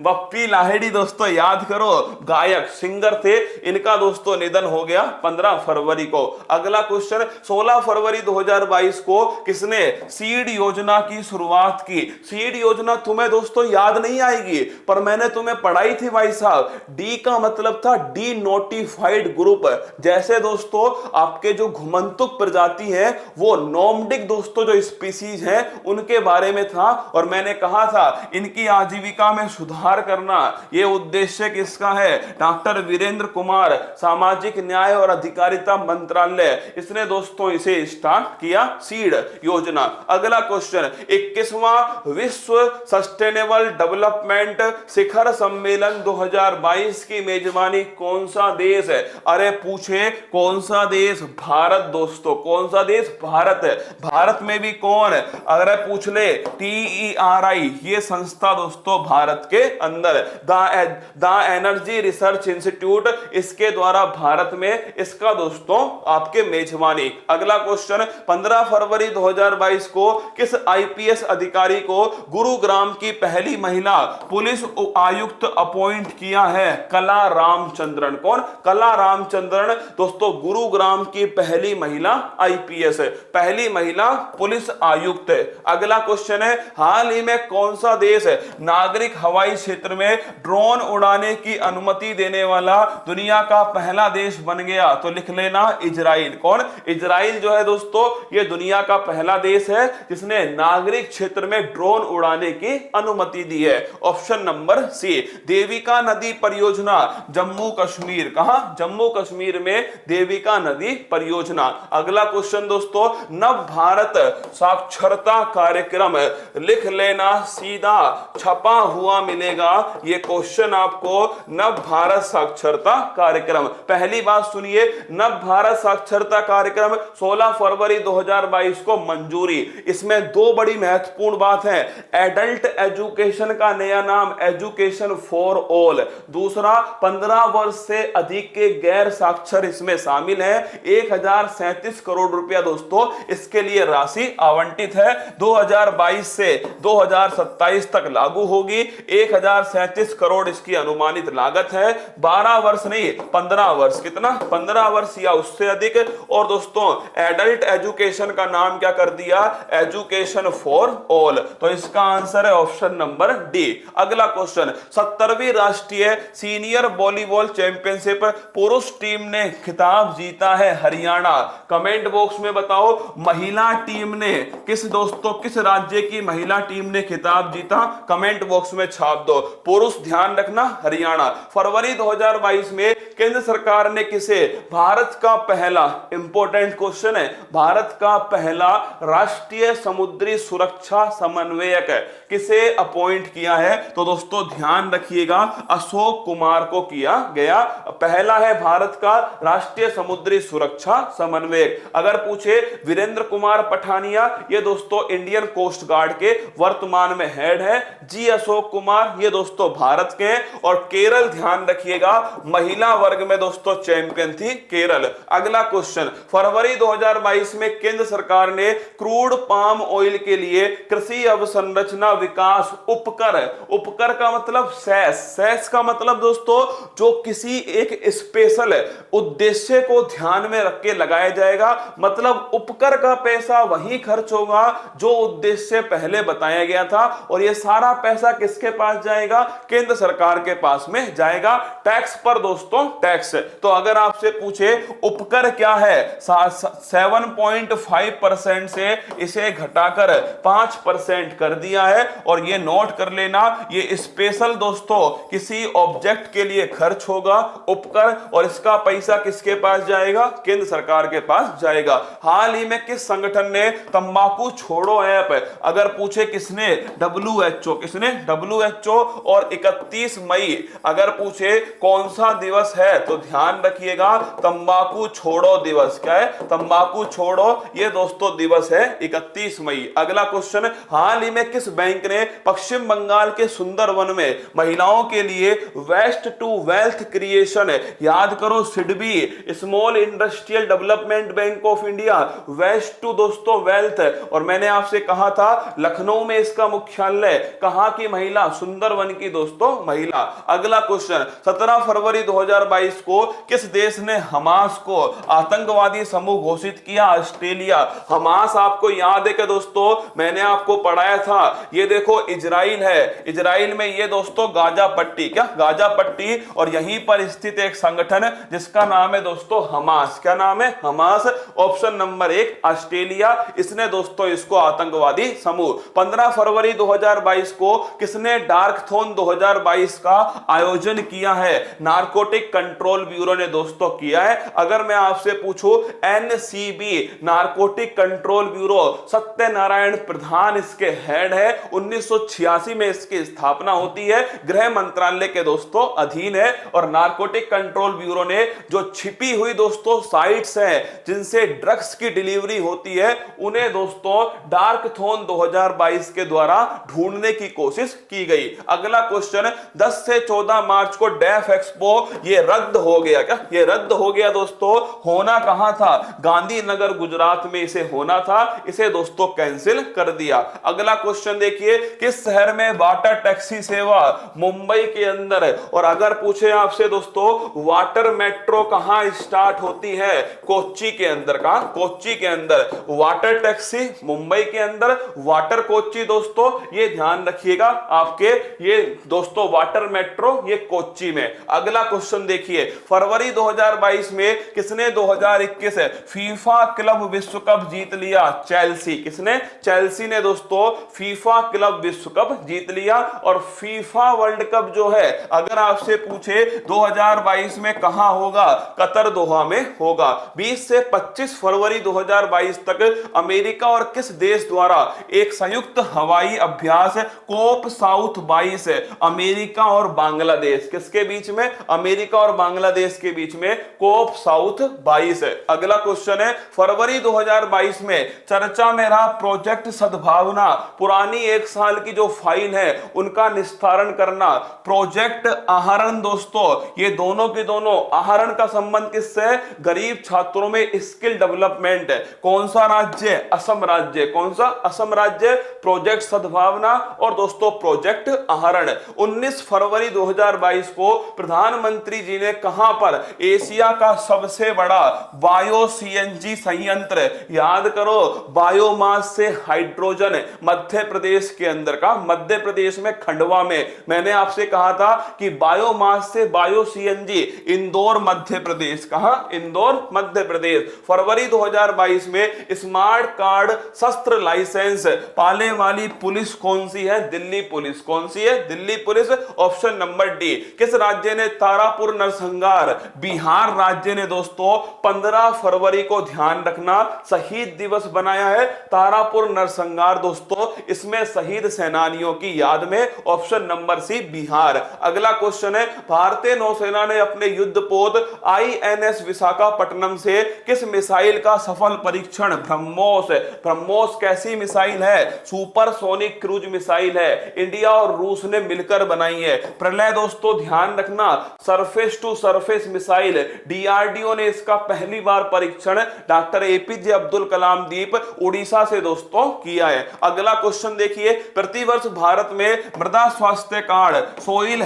बप्पी लाहिड़ी दोस्तों याद करो, गायक सिंगर थे। इनका दोस्तों निधन हो गया 15 फरवरी को। अगला क्वेश्चन, 16 फरवरी 2022 को किसने सीड योजना की शुरुआत की? सीड योजना तुम्हें दोस्तों याद नहीं आएगी, पर मैंने तुम्हें पढ़ाई थी भाई साहब। डी का मतलब था डी नोटिफाइड ग्रुप। जैसे दोस्तों आपके जो घुमंतुक प्रजाति है वो नोमडिक दोस्तों जो स्पीसीज है उनके बारे में था, और मैंने कहा था इनकी आजीविका में सुधार करना ये उद्देश्य किसका है? डॉक्टर वीरेंद्र कुमार, सामाजिक न्याय और अधिकारिता मंत्रालय, इसने दोस्तों इसे स्टार्ट किया, सीड योजना। अगला क्वेश्चन, 21वां विश्व सस्टेनेबल डेवलपमेंट शिखर सम्मेलन 2022 की मेजबानी कौन सा देश है? अरे पूछे कौन सा देश? भारत दोस्तों। कौन सा देश? भारत है। भारत में भी कौन है? अगर पूछ ले TERI, ये संस्था दोस्तों भारत के अंदर, द एनर्जी रिसर्च इंस्टीट्यूट, इसके द्वारा भारत में इसका दोस्तों आपके मेजबानी। अगला क्वेश्चन, 15 फरवरी 2022 को किस आईपीएस अधिकारी को गुरुग्राम की पहली महिला पुलिस आयुक्त अपॉइंट किया है? कला रामचंद्रन। कौन? कला रामचंद्रन दोस्तों गुरुग्राम की पहली महिला आईपीएस है, पहली महिला पुलिस आयुक्त है। अगला क्वेश्चन है, हाल ही में कौन सा देश है नागरिक हवाई क्षेत्र में ड्रोन उड़ाने की अनुमति देने वाला दुनिया का पहला देश बन गया? तो लिख लेना इजराइल। कौन? इजराइल जो है दोस्तों ये दुनिया का पहला देश है जिसने नागरिक क्षेत्र में ड्रोन उड़ाने की अनुमति दी है। ऑप्शन नंबर सी। देविका नदी परियोजना जम्मू कश्मीर। कहां? जम्मू कश्मीर में देविका नदी परियोजना। अगला क्वेश्चन दोस्तों, नव भारत साक्षरता कार्यक्रम, लिख लेना सीधा छपा हुआ मिलेगा ये क्वेश्चन आपको। नव भारत साक्षरता कार्यक्रम, पहली बात सुनिए, नव भारत साक्षरता कार्यक्रम 16 फरवरी 2022 को मंजूरी। इसमें दो बड़ी महत्वपूर्ण बात है, एडल्ट एजुकेशन का नया नाम एजुकेशन फॉर ऑल, दूसरा 15 वर्ष से अधिक के गैर साक्षर इसमें शामिल है। 1037 करोड़ रुपया दोस्तों इसके लिए राशि आवंटित है। 2022 से 2027 तक लागू होगी। 1037 करोड़ इसकी अनुमानित लागत है। 12 वर्ष नहीं 15 वर्ष, कितना? 15 वर्ष या उससे अधिक। और दोस्तों एडल्ट एजुकेशन का नाम क्या कर दिया? Education for all. तो इसका आंसर है ऑप्शन नंबर डी। अगला क्वेश्चन, 70वीं राष्ट्रीय सीनियर वॉलीबॉल चैंपियनशिप पुरुष टीम ने खिताब जीता है हरियाणा। कमेंट बॉक्स में बताओ महिला टीम ने किस दोस्तों किस राज्य की महिला टीम ने खिताब जीता? कमेंट बॉक्स में छाप दो। पुरुष ध्यान रखना हरियाणा। फरवरी 2022 में केंद्र सरकार ने किसे भारत का पहला, इंपॉर्टेंट क्वेश्चन है, भारत का पहला राष्ट्रीय समुद्री सुरक्षा समन्वयक किसे अपॉइंट किया है? तो दोस्तों ध्यान रखिएगा अशोक कुमार को किया गया। पहला है भारत का राष्ट्रीय समुद्री सुरक्षा सुरक्षा समन्वयक। अगर पूछे वीरेंद्र कुमार पठानिया, ये दोस्तों इंडियन कोस्ट गार्ड के वर्तमान में हेड है। जी अशोक कुमार, ये दोस्तों भारत के हैं। और केरल, ध्यान रखिएगा, महिला वर्ग में दोस्तों चैंपियन थी केरल। अगला क्वेश्चन, फरवरी 2022 में केंद्र सरकार ने क्रूड पाम ऑयल के लिए कृषि अवसंरचना विकास उपकर, उपकर का मतलब सेस, सेस का मतलब दोस्तों जो किसी एक स्पेशल उद्देश्य को ध्यान में रख के लगाया जाएगा, मतलब उपकर का पैसा वही खर्च होगा जो उद्देश्य पहले बताया गया था। और यह सारा पैसा किसके पास जाएगा? केंद्र सरकार के पास में जाएगा। टैक्स पर दोस्तों टैक्स। तो अगर आपसे पूछे उपकर क्या है, 7.5% से इसे घटाकर 5% कर दिया है। और ये नोट कर लेना, ये स्पेशल दोस्तों किसी ऑब्जेक्ट के लिए खर्च होगा उपकर, और इसका पैसा किसके पास जाएगा? केंद्र सरकार के पास जाएगा। हाल ही में किस संगठन ने तंबाकू छोड़ो ऐप, अगर पूछे किसने? WHO, किसने? WHO। और 31 मई अगर पूछे कौन सा दिवस है, तो ध्यान रखिएगा तंबाकू छोड़ो दिवस। क्या है? तंबाकू छोड़ो, ये दोस्तों दिवस है 31 मई। अगला क्वेश्चन, हाल ही में किस बैंक ने पश्चिम बंगाल के सुंदरवन में महिलाओं के लिए वेस्ट टू वेल्थ क्रिएशन, याद करो SIDBI, small industrial development bank of India, waste to दोस्तों वेल्थ। और मैंने आपसे कहा था लखनऊ में इसका मुख्यालय, कहां की महिला? सुंदरवन की दोस्तों महिला। अगला क्वेश्चन, 17 फरवरी 2022 को किस देश ने हमास को आतंकवादी समूह घोषित किया? ऑस्ट्रेलिया। हमास आपको याद है कि दोस्तों मैंने आपको पढ़ाया था, ये देखो इजराइल है, इजराइल में ये दोस्तों गाजा पट्टी, क्या गाजा पट्टी, और यहीं पर स्थित एक संगठन जिसका नाम है दोस्तों हमास। क्या नाम है? हमास। ऑप्शन नंबर 1 ऑस्ट्रेलिया, इसने दोस्तों इसको आतंकवादी समूह। 15 फरवरी 2022 को किसने डार्कथॉन 2022 का आयोजन किया है? नारकोटिक कंट्रोल ब्यूरो ने दोस्तों किया है। अगर मैं आपसे पूछूं NCB, Narcotic Control Bureau, Satyanarayan Pradhan इसके हेड है। 1986 में इसकी स्थापना होती है, गृह मंत्रालय के दोस्तों अधीन है। और नारकोटिक कंट्रोल ब्यूरो ने जो छिपी हुई दोस्तों साइट्स हैं जिनसे ड्रग्स की डिलीवरी होती है, उन्हें दोस्तों डार्कथॉन 2022 के द्वारा ढूंढने की कोशिश की गई। अगला क्वेश्चन, 10 से 14 मार्च को डेफ एक्सपो ये रद्द हो गया। क्या ये रद्द हो गया दोस्तों? होना कहां था? गांधीनगर गुजरात में इसे होना था, इसे दोस्तों कैंसिल कर दिया। अगला क्वेश्चन देखिए, किस शहर में वाटर टैक्सी सेवा? मुंबई के अंदर है। और अगर पूछे आपसे दोस्तों वाटर मेट्रो कहां स्टार्ट होती है? कोच्चि के अंदर। कहां? कोच्चि के अंदर। वाटर टैक्सी मुंबई के अंदर, वाटर कोच्चि दोस्तों ये ध्यान रखिएगा आपके, ये दोस्तों वाटर मेट्रो ये कोच्चि में। अगला क्वेश्चन देखिए, फरवरी 2022 में किसने 2021 फीफा क्लब विश्व कप जीत लिया? चेल्सी। किसने? चेल्सी ने दोस्तों फीफा क्लब विश्व कप जीत लिया। और फीफा वर्ल्ड कप जो है अगर आपसे पूछे 2022 में कहां होगा? कतर दोहा में होगा। 20 से 25 फरवरी 2022 तक अमेरिका और किस देश द्वारा एक संयुक्त हवाई अभ्यास कोप साउथ 22, अमेरिका और बांग्लादेश, किसके बीच में? अमेरिका और बांग्लादेश के बीच में कोप साउथ 22 है। अगला क्वेश्चन है, फरवरी 2022 में चर्चा में रहा प्रोजेक्ट सद्भावना, पुरानी 1 साल की जो फाइल है उनका निस्तारण करना। प्रोजेक्ट आहरण दोस्तों, ये दोनों के दोनों, आहरण का संबंध किससे? गरीब छात्रों में स्किल डेवलपमेंट है। कौन सा राज्य? असम राज्य। कौन सा? असम राज्य। प्रोजेक्ट सद्भावना और दोस्तों प्रोजेक्ट आहरण। 19 फरवरी 2022 को प्रधानमंत्री जी ने कहां पर एशिया का सबसे बड़ा बायो CNG संयंत्र, याद करो बायोमास से हाइड्रोजन, मध्य प्रदेश के अंदर का, मध्य प्रदेश में खंडवा में। मैंने आपसे कहा था कि बायोमास से बायो CNG इंदौर मध्य प्रदेश। कहां? इंदौर मध्य प्रदेश। फरवरी 2022 में स्मार्ट कार्ड शस्त्र लाइसेंस पाने वाली पुलिस कौन सी है? दिल्ली पुलिस। कौन सी है? Delhi police. Option number D. किस राज्य ने तारापुर नरसंहार? बिहार राज्य ने दोस्तों 15 फरवरी को, ध्यान रखना, शहीद दिवस बनाया है। तारापुर नरसंहार दोस्तों इसमें शहीद सेनानियों की याद में। Option number C Bihar. अगला क्वेश्चन है, भारतीय नौसेना ने अपने युद्धपोत INS विशाखा विशाखापट्टनम से किस मिसाइल का सफल परीक्षण? ब्रह्मोस। ब्रह्मोस कैसी मिसाइल है? सुपरसोनिक क्रूज मिसाइल है, इंडिया और रूस ने मिलकर बनाई है। प्रलय दोस्तों ध्यान रखना, surface to surface missile, DRDO ने इसका पहली बार परीक्षण डॉक्टर एपीजे अब्दुल कलाम द्वीप उड़ीसा से दोस्तों किया है। अगला क्वेश्चन देखिए, प्रतिवर्ष भारत में मृदा स्वास्थ्य कार्ड सोइल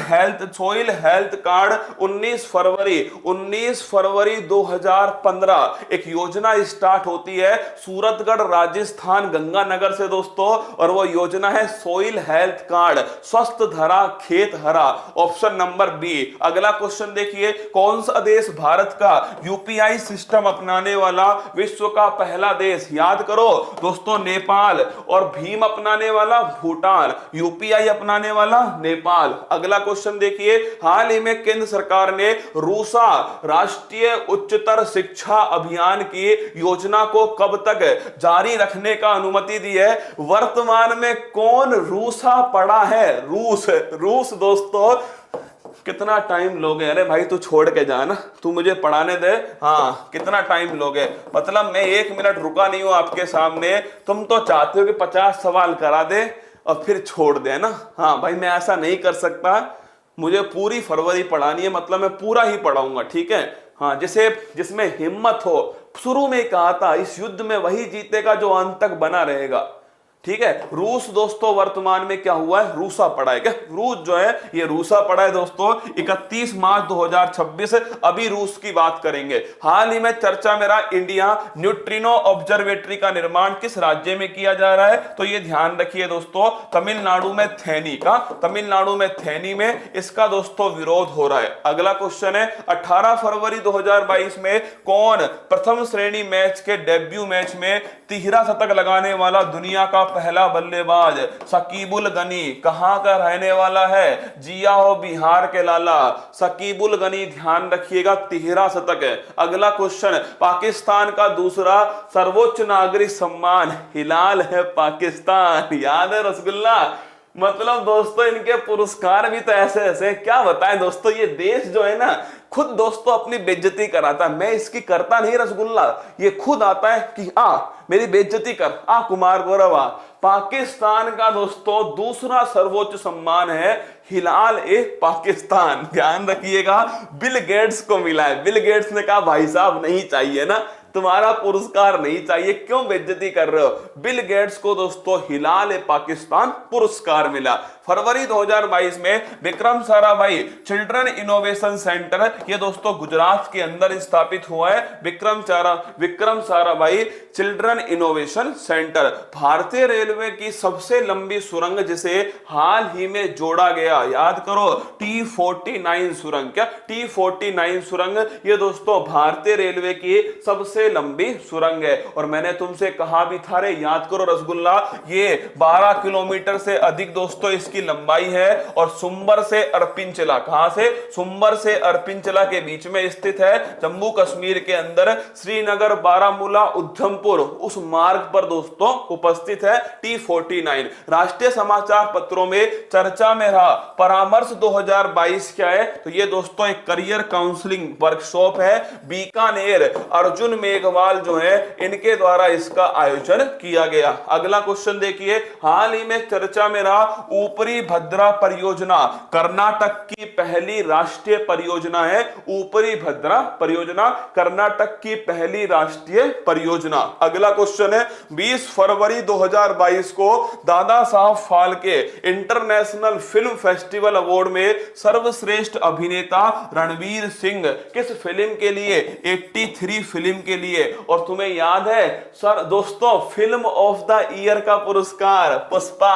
हेल्थ कार्ड 19 फरवरी 2015 एक योजना स्टार्ट होती है सूरतगढ़ राजस्थान गंगानगर से दोस्तों, और वो योजना है सोइल हेल्थ कार्ड, स्वस्थ धरा खेत हरा, ऑप्शन नंबर बी। अगला क्वेश्चन देखिए, कौन सा देश भारत का यूपीआई सिस्टम अपनाने वाला विश्व का पहला देश? याद करो दोस्तों, नेपाल, और भीम अपनाने वाला भूटान, यूपीआई अपनाने वाला नेपाल। अगला क्वेश्चन देखिए, हाल ही में केंद्र सरकार ने रूसा राष्ट्रीय उच्चतर शिक्षा अभियान की योजना को कब तक जारी रखने का अनुमति दी है? वर्तमान में कौन रूसा पड़ा है? रूस दोस्तों, कितना टाइम लोगे? अरे भाई तू छोड़ के जा ना, तू मुझे पढ़ाने दे। हाँ, कितना टाइम लोगे? मतलब मैं 1 मिनट रुका नहीं हूं आपके सामने, तुम तो चाहते हो कि 50 सवाल करा दे और फिर छोड़ दे ना। हाँ भाई, मैं ऐसा नहीं कर सकता, मुझे पूरी फरवरी पढ़ानी है, मतलब मैं पूरा ही पढ़ाऊंगा, ठीक है। हाँ, जिसमें हिम्मत हो। शुरू में कहा था इस युद्ध में वही जीतेगा जो अंत तक बना रहेगा, ठीक है। रूस दोस्तों वर्तमान में क्या हुआ है? रूसा पड़ा है। क्या रूस जो है ये रूसा पड़ा है दोस्तों। 31 मार्च 2026 अभी रूस की बात करेंगे। हाल ही में चर्चा में रहा इंडिया न्यूट्रिनो ऑब्जर्वेटरी का निर्माण किस राज्य में किया जा रहा है? तो ये ध्यान रखिए दोस्तों, तमिलनाडु में थेनी में इसका दोस्तों विरोध हो रहा है। अगला क्वेश्चन है, 18 फरवरी 2022 में कौन प्रथम श्रेणी मैच के डेब्यू मैच में तिहरा शतक लगाने वाला दुनिया का पहला बल्लेबाज? शकीबुल गनी। कहां का रहने वाला है? जिया हो बिहार के लाला। शकीबुल गनी, ध्यान रखिएगा, तिहरा शतक है। अगला क्वेश्चन, पाकिस्तान का दूसरा सर्वोच्च नागरिक सम्मान हिलाल है पाकिस्तान। याद है रसगुल्ला? मतलब दोस्तों इनके पुरस्कार भी तो ऐसे ऐसे, क्या बताएं दोस्तों, ये देश जो है ना खुद दोस्तों अपनी बेइज्जती कराता है। मैं इसकी करता नहीं रसगुल्ला, ये खुद आता है कि मेरी बेइज्जती कर, कुमार गौरव आ। पाकिस्तान का दोस्तों दूसरा सर्वोच्च सम्मान है हिलाल ए पाकिस्तान। ध्यान रखिएगा, बिल गेट्स को मिला है। बिल गेट्स ने कहा भाई साहब नहीं चाहिए ना, तुम्हारा पुरस्कार नहीं चाहिए, क्यों बेइज्जती कर रहे हो? बिल गेट्स को दोस्तों हिलाल ए पाकिस्तान पुरस्कार मिला। फरवरी 2022 में Vikram Sarabhai children innovation centre, ये दोस्तों गुजरात के अंदर स्थापित हुआ है। Vikram Sarabhai children innovation centre. भारतीय रेलवे की सबसे लंबी सुरंग जिसे हाल ही में जोड़ा गया, याद करो, T49 सुरंग। क्या T49 सुरंग? ये दोस्तों भारतीय रेलवे की सबसे लंबी सुरंग है। और मैंने तुमसे कहा भी था रे, याद करो रसगुल्ला, ये 12 किलोमीटर से अधिक दोस्तों इसकी लंबाई है। और सुंबर से अरपिंचला, कहां से? सुंबर से अरपिंचला के बीच में स्थित है, जम्मू कश्मीर के अंदर। श्रीनगर, बारामूला, उधमपुर, उस मार्ग पर दोस्तों उपस्थित है T49। राष्ट्रीय समाचार पत्रों में चर्चा में रहा परामर्श 2022 क्या है? तो ये दोस्तों एक करियर काउंसलिंग वर्कशॉप है, बीकानेर, अर्जुन मेघवाल जो है इनके द्वारा इसका आयोजन किया गया। अगला क्वेश्चन देखिए, हाल ही में चर्चा में रहा ऊपरी भद्रा परियोजना कर्नाटक की पहली राष्ट्रीय परियोजना है। ऊपरी भद्रा परियोजना कर्नाटक की पहली राष्ट्रीय परियोजना। अगला क्वेश्चन है, 20 फरवरी 2022 को Dada Saheb Phalke international film festival award में सर्वश्रेष्ठ अभिनेता रणवीर सिंह किस फिल्म के लिए? 83 फिल्म के लिए। और तुम्हें याद है सर दोस्तों, फिल्म ऑफ द ईयर का पुरस्कार पुष्पा।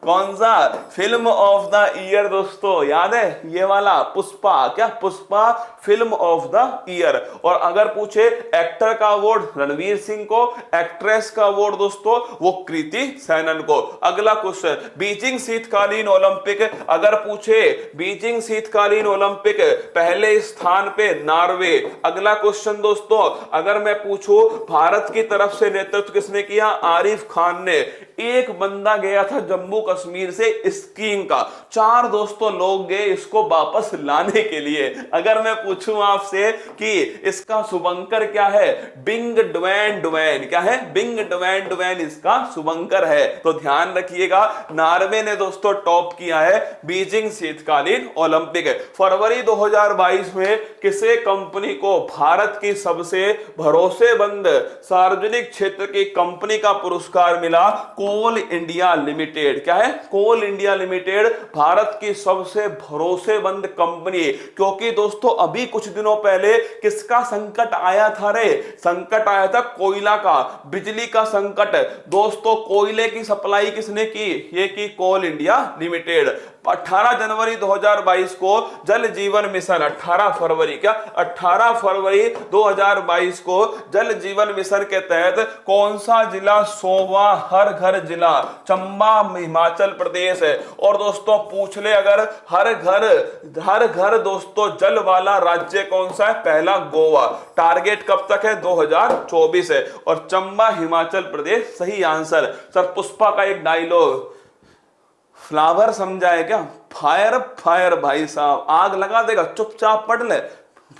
कौन सा? फिल्म ऑफ द ईयर दोस्तों, याद है ये वाला पुष्पा। क्या Pushpa film of the year. और अगर पूछे एक्टर का अवार्ड रणवीर सिंह को, एक्ट्रेस का अवार्ड दोस्तों वो कृति सैनन को। अगला क्वेश्चन, बीजिंग शीतकालीन ओलंपिक, अगर पूछे बीजिंग शीतकालीन ओलंपिक पहले स्थान पे नॉर्वे। अगला क्वेश्चन दोस्तों, अगर मैं पूछूं भारत की तरफ से नेतृत्व किसने किया? आरिफ खान ने। एक बंदा गया था जम्मू कश्मीर से गए स्कीइंग का, 4 दोस्तों लोग गए इसको वापस लाने के लिए। अगर मैं पूछूं आपसे कि इसका शुभंकर क्या है, बिंग ड्वेन ड्वेन, क्या है, बिंग ड्वेन ड्वेन इसका शुभंकर है। तो ध्यान रखिएगा, नॉर्वे ने दोस्तों टॉप किया है बीजिंग शीतकालीन ओलंपिक। फरवरी 2022 में किसे कंपनी को भारत की सबसे भरोसेमंद सार्वजनिक क्षेत्र की कंपनी का पुरस्कार मिला? कोल इंडिया लिमिटेड। क्या है? कोल इंडिया लिमिटेड भारत की सबसे भरोसेमंद कंपनी। क्योंकि दोस्तों अभी कुछ दिनों पहले किसका संकट आया था रे? संकट आया था कोयला का, बिजली का संकट। दोस्तों कोयले की सप्लाई किसने की? ये की कोल इंडिया लिमिटेड। 18 जनवरी 2022 को जल जीवन मिशन, 18 फरवरी, क्या 18 फरवरी 2022 को जल जीवन मिशन के तहत कौन सा जिला 100वां हर घर जिला? चंबा हिमाचल प्रदेश है। और दोस्तों पूछ ले अगर हर घर दोस्तों जल वाला राज्य कौन सा है? पहला गोवा। टारगेट कब तक है? 2024 है। और चंबा हिमाचल प्रदेश सही आंसर। सर पुष्पा का एक डायलॉग, फ्लावर समझा है क्या? फायर फायर भाई साहब, आग लगा देगा, चुपचाप पढ़ ले।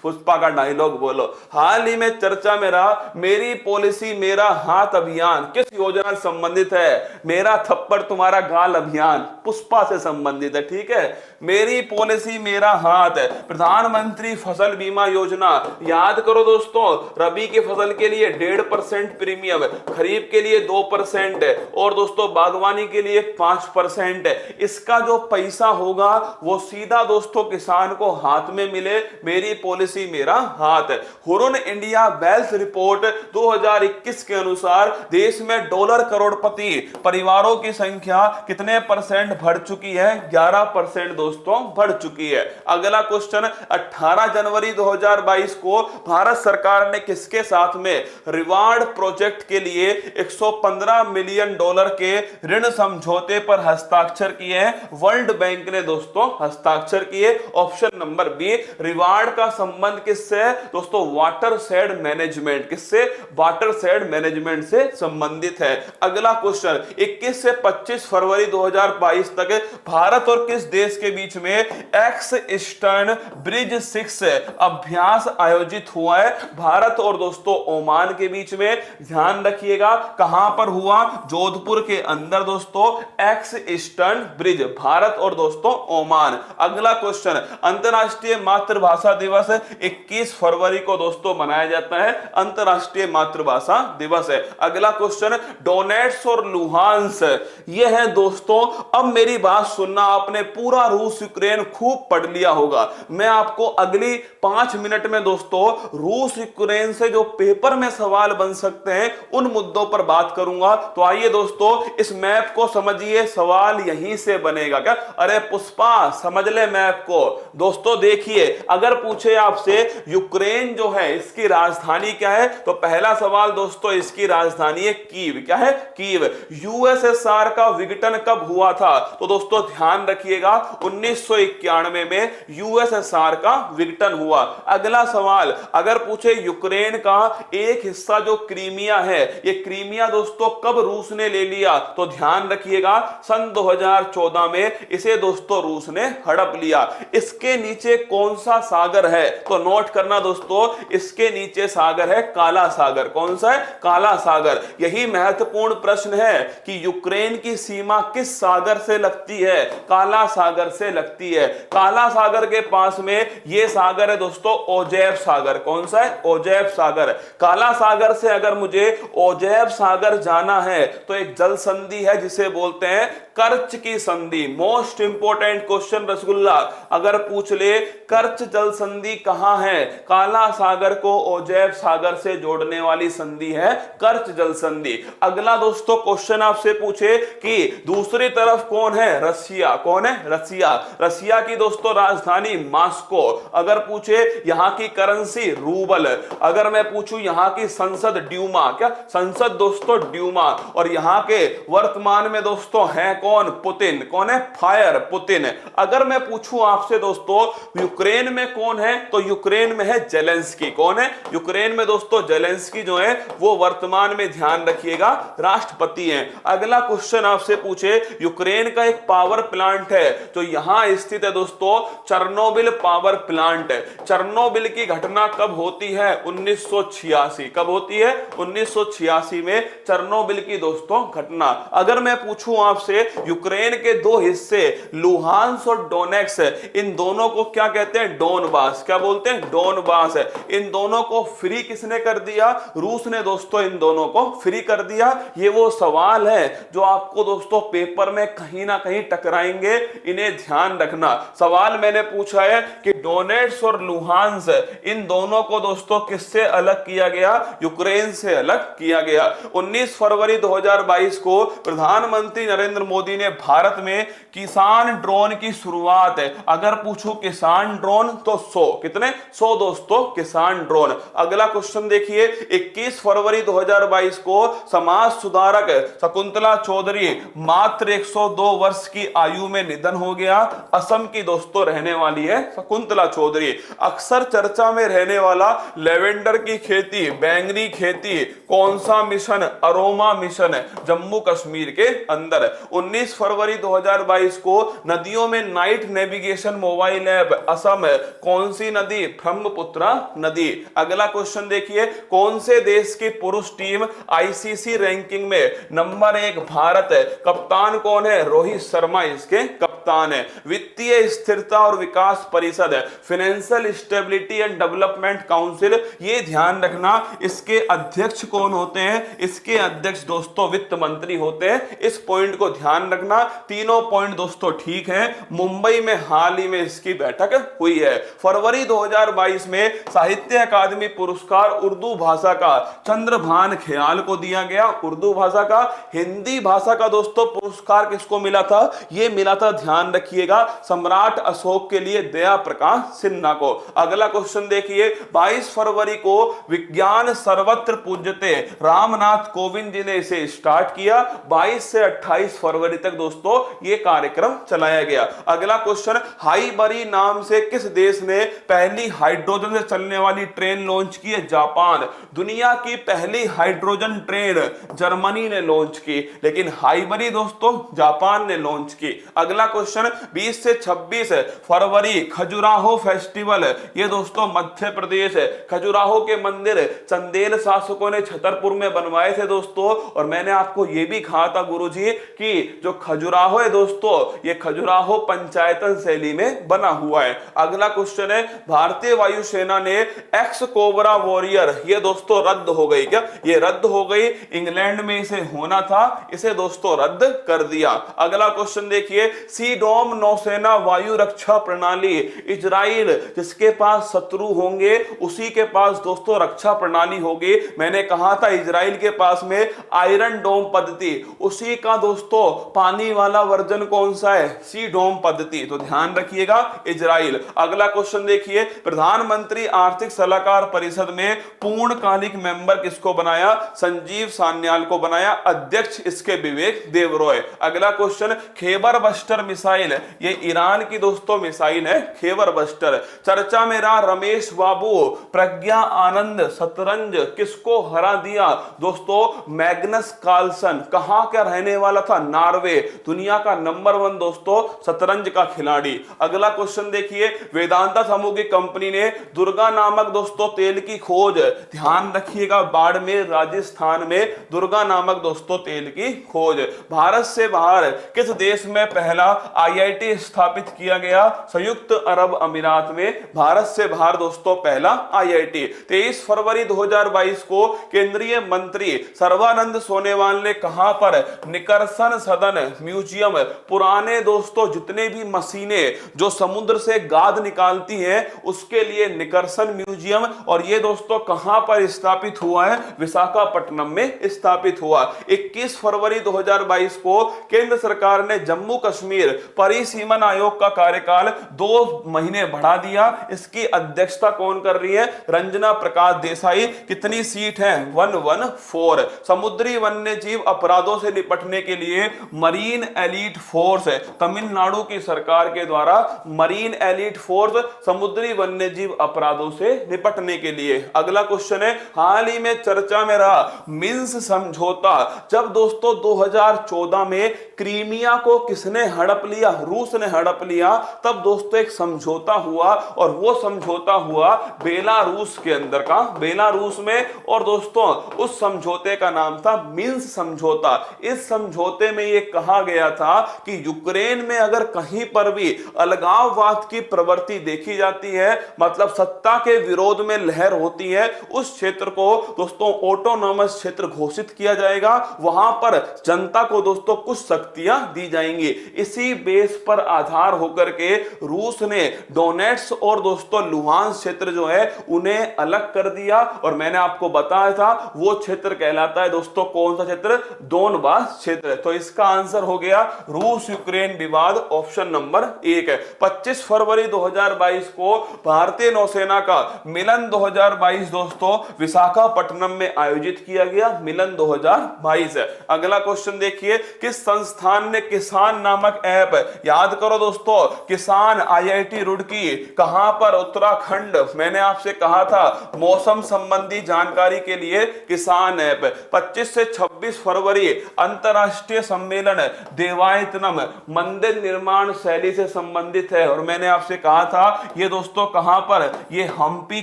पुष्पा का डायलॉग बोलो। हाल ही में चर्चा में रहा मेरी पॉलिसी मेरा हाथ अभियान किस योजना से संबंधित है? मेरा थप्पड़ तुम्हारा गाल अभियान पुष्पा से संबंधित है। ठीक है, मेरी पॉलिसी मेरा हाथ है। प्रधानमंत्री फसल बीमा योजना, याद करो दोस्तों, रबी की फसल के लिए 1.5% प्रीमियम, खरीफ के लिए 2% है, और दोस्तों बागवानी के लिए 5% है। इसका जो पैसा होगा वो सीधा दोस्तों किसान को हाथ में मिले। मेरी पॉलिसी मेरा हाथ है। हुरुन इंडिया वेल्थ रिपोर्ट 2021 के अनुसार देश में डॉलर करोड़पति परिवारों की संख्या कितने परसेंट बढ़ चुकी है? 11% दोस्तों बढ़ चुकी है। अगला क्वेश्चन, 18 जनवरी 2022 को भारत सरकार ने किसके साथ में रिवार्ड प्रोजेक्ट के लिए 115 मिलियन डॉलर के ऋण समझौते पर हस्ताक्षर किए हैं? वर्ल्ड बैंक ने दोस्तों हस्ताक्षर किए। ऑप्शन नंबर बी, रिवार्ड का संबंध किससे? दोस्तों वाटर शेड मैनेजमेंट, किससे? वाटर शेड मैनेजमेंट से संबंधित है। अगला क्वेश्चन, 21 से 25 फरवरी 2022 तक भारत और किस देश के बीच में एक्स ईस्टर्न ब्रिज 6 अभ्यास आयोजित हुआ है? भारत और दोस्तों ओमान के बीच में। ध्यान रखिएगा कहां पर हुआ? जोधपुर के अंदर दोस्तों एक्स ईस्टर्न ब्रिज, भारत और दोस्तों ओमान। अगला क्वेश्चन, अंतरराष्ट्रीय मातृभाषा दिवस 21 फरवरी को दोस्तों मनाया जाता है, अंतरराष्ट्रीय मातृभाषा दिवस है। अगला क्वेश्चन, डोनेट्स और लुहांस ये है दोस्तों। अब मेरी बात सुनना, आपने पूरा रूस यूक्रेन खूब पढ़ लिया होगा। मैं आपको अगली 5 मिनट में दोस्तों रूस यूक्रेन से जो पेपर में सवाल बन सकते हैं उन मुद्दों पर बात करूंगा। तो आइए दोस्तों इस मैप को समझिए, सवाल यहीं से बनेगा। क्या? अरे पुष्पा समझ ले मैप को। दोस्तों देखिए, अगर पूछे आपसे यूक्रेन जो है इसकी राजधानी क्या है, तो पहला सवाल दोस्तों इसकी राजधानी है कीव। क्या है? कीव। यूएसएसआर का विघटन कब हुआ था? तो दोस्तों ध्यान रखिएगा 1991 में यूएसएसआर का विघटन हुआ। अगला सवाल, अगर पूछे यूक्रेन का एक हिस्सा जो क्रीमिया है, ये क्रीमिया दोस्तों कब रूस ने ले लिया? तो ध्यान रखिएगा सन 2014 में इसे दोस्तों रूस ने हड़प लिया। इसके नीचे कौन सा सागर है? तो नोट करना दोस्तों, इसके नीचे सागर है काला सागर। कौन सा है? काला सागर। यही महत्वपूर्ण प्रश्न है कि यूक्रेन की सीमा किस सागर से लगती है? काला सागर से लगती है। काला सागर के पास में यह सागर है दोस्तों ओजेव सागर। कौन सा है? ओजेव सागर। काला सागर से अगर मुझे ओजेव सागर जाना है तो एक जल संधि है जिसे बोलते हैं कर्च की संधि। मोस्ट इंपोर्टेंट क्वेश्चन रसगुल्ला अगर पूछ ले, कर्च जल संधि कहां है? काला सागर को ओजेव सागर से जोड़ने वाली संधि है कर्च जल संधि। अगला दोस्तों क्वेश्चन आपसे पूछे कि दूसरी तरफ कौन है? रसिया। कौन है? रसिया। रसिया की दोस्तों राजधानी मॉस्को। अगर पूछे यहां की करेंसी रूबल। अगर मैं पूछूं यहां की संसद ड्यूमा। क्या? संसद दोस्तों ड्यूमा। और यहां के वर्तमान में दोस्तों है कौन? पुतिन। कौन है? Fire Putin. अगर मैं पूछूं आपसे दोस्तों यूक्रेन में कौन है? तो यूक्रेन में है जेलेंस्की। कौन है? यूक्रेन में दोस्तों जेलेंस्की जो है वो वर्तमान में, ध्यान रखिएगा, राष्ट्रपति हैं। अगला क्वेश्चन आपसे पूछे, यूक्रेन का एक पावर प्लांट है तो यहां स्थित है दोस्तों चेर्नोबिल पावर प्लांट। चेर्नोबिल की घटना कब होती है? 1986। कब होती है? 1986 में चेर्नोबिल की दोस्तों घटना। अगर मैं पूछूं आपसे, यूक्रेन के दो हिस्से लुहांस और डोनेक्स, इन दोनों को क्या कहते हैं? डोनबास। क्या बोलते हैं? डोनबास। इन दोनों को फ्री किसने कर दिया? रूस ने दोस्तों इन दोनों को फ्री कर दिया। ये वो सवाल है जो आपको दोस्तों पेपर में कहीं ना कहीं टकराएंगे, इन्हें ध्यान रखना। सवाल मैंने पूछा है कि डोनेट्स और लुहांस, इन दोनों को दोस्तों किससे अलग किया गया? यूक्रेन से अलग किया गया। 19 फरवरी 2022 को प्रधानमंत्री नरेंद्र मोदी ने भारत में किसान ड्रोन की शुरुआत है। अगर पूछूं किसान ड्रोन तो 100, कितने? 100 दोस्तों किसान ड्रोन। अगला क्वेश्चन देखिए, 21 फरवरी 2022 को समाज सुधारक शकुंतला चौधरी मात्र 102 वर्ष की आयु में निधन हो गया। असम की दोस्तों रहने वाली है शकुंतला चौधरी। अक्सर चर्चा में रहने वाला लेवेंडर की खेती, बैंगनी खेती, कौन सा mission? Aroma mission, Jammu Kashmir के अंदर। 19 फरवरी 2022 को नदियों में night navigation mobile app Assam, कौन सी नदी? ब्रह्मपुत्र नदी। अगला क्वेश्चन देखिए, कौन से देश की पुरुष टीम आईसीसी रैंकिंग में नंबर 1? भारत है। कप्तान कौन है? रोहित शर्मा इसके कप्तान है। वित्तीय स्थिरता और विकास परिषद, financial stability and development council, ये ध्यान रखना इसके अध्यक्ष कौन होते हैं? इसके अध्यक्ष दोस्तों वित्त मंत्री होते हैं। इस पॉइंट को ध्यान रखना। तीनों पॉइंट दोस्तों ठीक है। मुंबई में हाल ही में इसकी बैठक हुई है। फरवरी 2022 में साहित्य अकादमी पुरस्कार उर्दू भाषा का चंद्रभान ख्याल को दिया गया। उर्दू भाषा का। हिंदी भाषा का दोस्तों पुरस्कार किसको मिला था? यह मिला था, ध्यान रखिएगा, सम्राट अशोक के लिए दया प्रकाश सिन्हा को। अगला क्वेश्चन देखिए, 22 फरवरी को विज्ञान सर्वत्र पूज्यते रामनाथ कोविंद जी ने इसे स्टार्ट किया। 22 से 28 फरवरी तक दोस्तों यह कार्यक्रम चलाया गया। अगला क्वेश्चन, हाईबरी नाम से किस देश ने पहली हाइड्रोजन से चलने वाली ट्रेन लॉन्च की है? जापान। दुनिया की पहली हाइड्रोजन ट्रेन जर्मनी ने लॉन्च की, लेकिन हाईबरी दोस्तों जापान ने लॉन्च की। अगला क्वेश्चन, 20 से 26 फरवरी खजुराहो फेस्टिवल, ये दोस्तों मध्य प्रदेश है। खजुराहो के मंदिर चंदेल शासकों ने छतरपुर में बनवाए थे दोस्तों। और मैंने आपको यह भी कहा था गुरुजी कि जो खजुराहो है दोस्तों, ये खजुराहो पंचायतन शैली में बना हुआ है। अगला क्वेश्चन है, भारतीय वायुसेना ने एक्स कोबरा वॉरियर, ये दोस्तों रद्द हो गई। क्या ये रद्द हो गई? इंग्लैंड में इसे होना था, इसे दोस्तों रद्द कर दिया। अगला क्वेश्चन देखिए, सीडोम नौसेना वायु रक्षा प्रणाली, इजराइल जिसके पास शत्रु होंगे उसी के पास दोस्तों रक्षा प्रणाली होगी। मैंने कहा था इजराइल के पास में आयरन डोम पद्धति, उसी का दोस्तों पानी वाला वर्जन कौन सा है? सी डोम पद्धति। तो ध्यान रखिएगा इजराइल। अगला क्वेश्चन देखिए, प्रधानमंत्री आर्थिक सलाहकार परिषद में पूर्णकालिक मेंबर किसको बनाया? संजीव सान्याल को बनाया। अध्यक्ष इसके विवेक देबरॉय। अगला क्वेश्चन, खैबर बस्टर मिसाइल, ये ईरान की दोस्तों मिसाइल है खैबर बस्टर। चर्चा में रहा रमेश बाबू, प्रज्ञा आनंद शतरंज किसको हरा दिया? दोस्तों मैग्नस कार्लसन। कहां का रहने वाला था? नॉर्वे। दुनिया का नंबर 1 दोस्तों शतरंज का खिलाड़ी। अगला क्वेश्चन देखिए, वेदांता समूह की कंपनी ने दुर्गा नामक दोस्तों तेल की खोज, ध्यान रखिएगा, बाड़मेर राजस्थान में दुर्गा नामक दोस्तों तेल की खोज। भारत से बाहर किस देश में पहला आईआईटी स्थापित किया गया? संयुक्त अरब अमीरात में भारत से बाहर दोस्तों पहला आईआईटी। 23 फरवरी 2022 को केंद्रीय मंत्री सर्बानंद सोनोवाल ने कहां पर निकर्षण सदन म्यूजियम, पुराने दोस्तों जितने भी मशीनें जो समुद्र से गाद निकालती हैं उसके लिए निकर्षण म्यूजियम, और ये दोस्तों कहां पर स्थापित हुआ है? विशाखापट्टनम में स्थापित हुआ। 21 फरवरी 2022 को केंद्र सरकार ने जम्मू कश्मीर परिसीमन आयोग का कार्यकाल 2 महीने बढ़ा दिया। इसकी अध्यक्षता कौन कर रही है? रंजना प्रकाश देसाई। कितनी सीट है? 114। समुद्री वन्य जीव अपराधों से निपटने के लिए मरीन एलीट फोर्स, तमिलनाडु की सरकार के द्वारा मरीन एलीट फोर्स समुद्री समुद्री वन्यजीव अपराधों से निपटने के लिए। अगला क्वेश्चन है, हाल ही में चर्चा में रहा मिन्स समझौता। जब दोस्तों 2014 में क्रीमिया को किसने हड़प लिया, रूस ने हड़प लिया, तब दोस्तों एक समझौता हुआ और वो समझौता हुआ बेलारूस के अंदर का, बेलारूस में। और दोस्तों उस समझौते का नाम था मिन्स समझौता। इस समझौते में ये कहा गया था कि यूक्रेन में अगर कहीं पर भी अलगाववाद की प्रवृत्ति देखी जाती है, मतलब सत्ता के विरोध में लहर होती है, उस क्षेत्र को दोस्तों ऑटोनॉमस क्षेत्र घोषित किया जाएगा। वहां पर जनता को दोस्तों कुछ शक्तियां दी जाएंगी। इसी बेस पर आधार होकर के रूस ने डोनेट्स और दोस्तों लुहांस क्षेत्र जो है उन्हें अलग कर दिया। और मैंने आपको बताया था वो क्षेत्र कहलाता है दोस्तों कौन सा क्षेत्र, डोनबास क्षेत्र। तो इसका आंसर हो गया रूस यूक्रेन विवाद, ऑप्शन नंबर 1 है। 25 फरवरी 2022 को भारतीय नौसेना का मिलन 2022 दोस्तों विशाखापट्टनम में आयोजित किया गया, मिलन 2022 है। अगला क्वेश्चन देखिए, किस संस्थान ने किसान नामक ऐप, याद करो दोस्तों किसान, IIT रुड़की, कहां पर, उत्तराखंड। मैंने आपसे कहा था मौसम संबंधी जानकारी के लिए किसान ऐप। 25 से 26 फरवरी अंतरराष्ट्रीय सम्मेलन देवायतनम मंदिर निर्माण शैली से संबंधित है। और मैंने आपसे कहा था ये दोस्तों कहां पर, ये हम्पी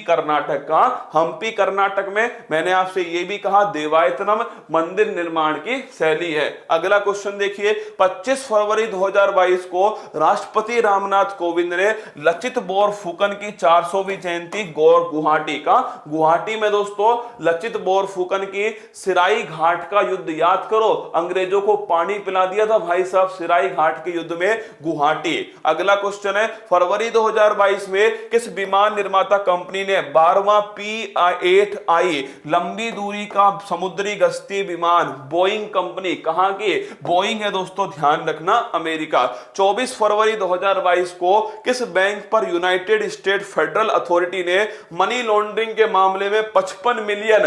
कर्नाटक का, हम्पी कर्नाटक में। मैंने आपसे ये भी कहा देवायतनम मंदिर निर्माण की शैली है। अगला क्वेश्चन देखिए, 25 फरवरी 2022 को राष्ट्रपति रामनाथ कोविंद ने लचित बोरफुकन की 400वीं जयंती गुवाहाटी का, गुवाहाटी में दोस्तों लचित बोरफुकन की सिराई घाट का युद्ध, याद करो अंग्रेजों को पानी पिला दिया था भाई साहब सिराई घाट के युद्ध में, गुवाहाटी। अगला क्वेश्चन है, फरवरी 2022 में किस विमान निर्माता कंपनी ने 12वां P-8I लंबी दूरी का समुद्री गश्ती विमान, बोइंग कंपनी, कहां की, बोइंग है दोस्तों, ध्यान रखना अमेरिका। 24 फरवरी 2022 को किस बैंक पर यूनाइटेड स्टेट फेडरल अथॉरिटी ने मनी लॉन्ड्रिंग के मामले में 55 मिलियन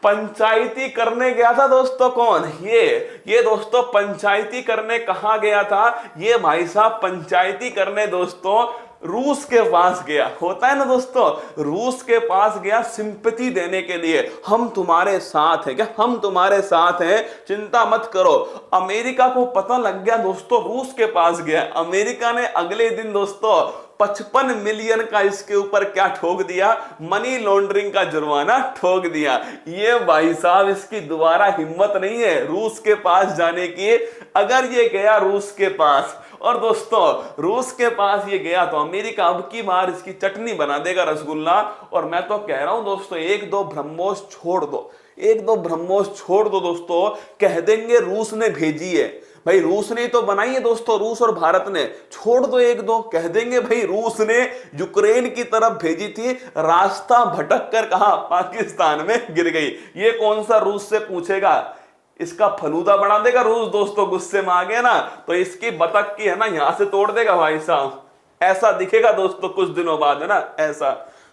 पंचायती करने गया था दोस्तों, कौन, ये दोस्तों पंचायती करने कहां गया था, ये भाई साहब पंचायती करने दोस्तों रूस के पास गया। होता है ना दोस्तों, रूस के पास गया सिंपैथी देने के लिए, हम तुम्हारे साथ हैं, क्या हम तुम्हारे साथ हैं, चिंता मत करो। अमेरिका को पता लग गया दोस्तों, रूस के पास गया, अमेरिका ने अगले दिन दोस्तों 55 मिलियन का इसके ऊपर क्या ठोक दिया, मनी लॉन्ड्रिंग का जुर्माना ठोक दिया। ये भाई साहब इसकी दोबारा हिम्मत नहीं है रूस के पास जाने की। अगर ये गया रूस के पास, और दोस्तों रूस के पास ये गया, तो अमेरिका अब की बार इसकी चटनी बना देगा, रसगुल्ला। और मैं तो कह रहा हूं दोस्तों एक दो ब्रह्मोस छोड़ दो, एक दो ब्रह्मोस छोड़ दो दोस्तों, कह देंगे रूस ने भेजी है भाई, रूस ने तो बनाई है दोस्तों, रूस और भारत ने, छोड़ दो एक दो, कह देंगे भाई रूस ने यूक्रेन की तरफ भेजी थी, रास्ता भटक कर कहा पाकिस्तान में गिर गई। ये कौन सा रूस से पूछेगा, इसका फलूदा बना देगा रूस दोस्तों, गुस्से में आ गया ना तो इसकी बतख की है ना यहां से तोड़ देगा भाई साहब, ऐसा दिखेगा दोस्तों कुछ दिनों बाद, है ना ऐसा।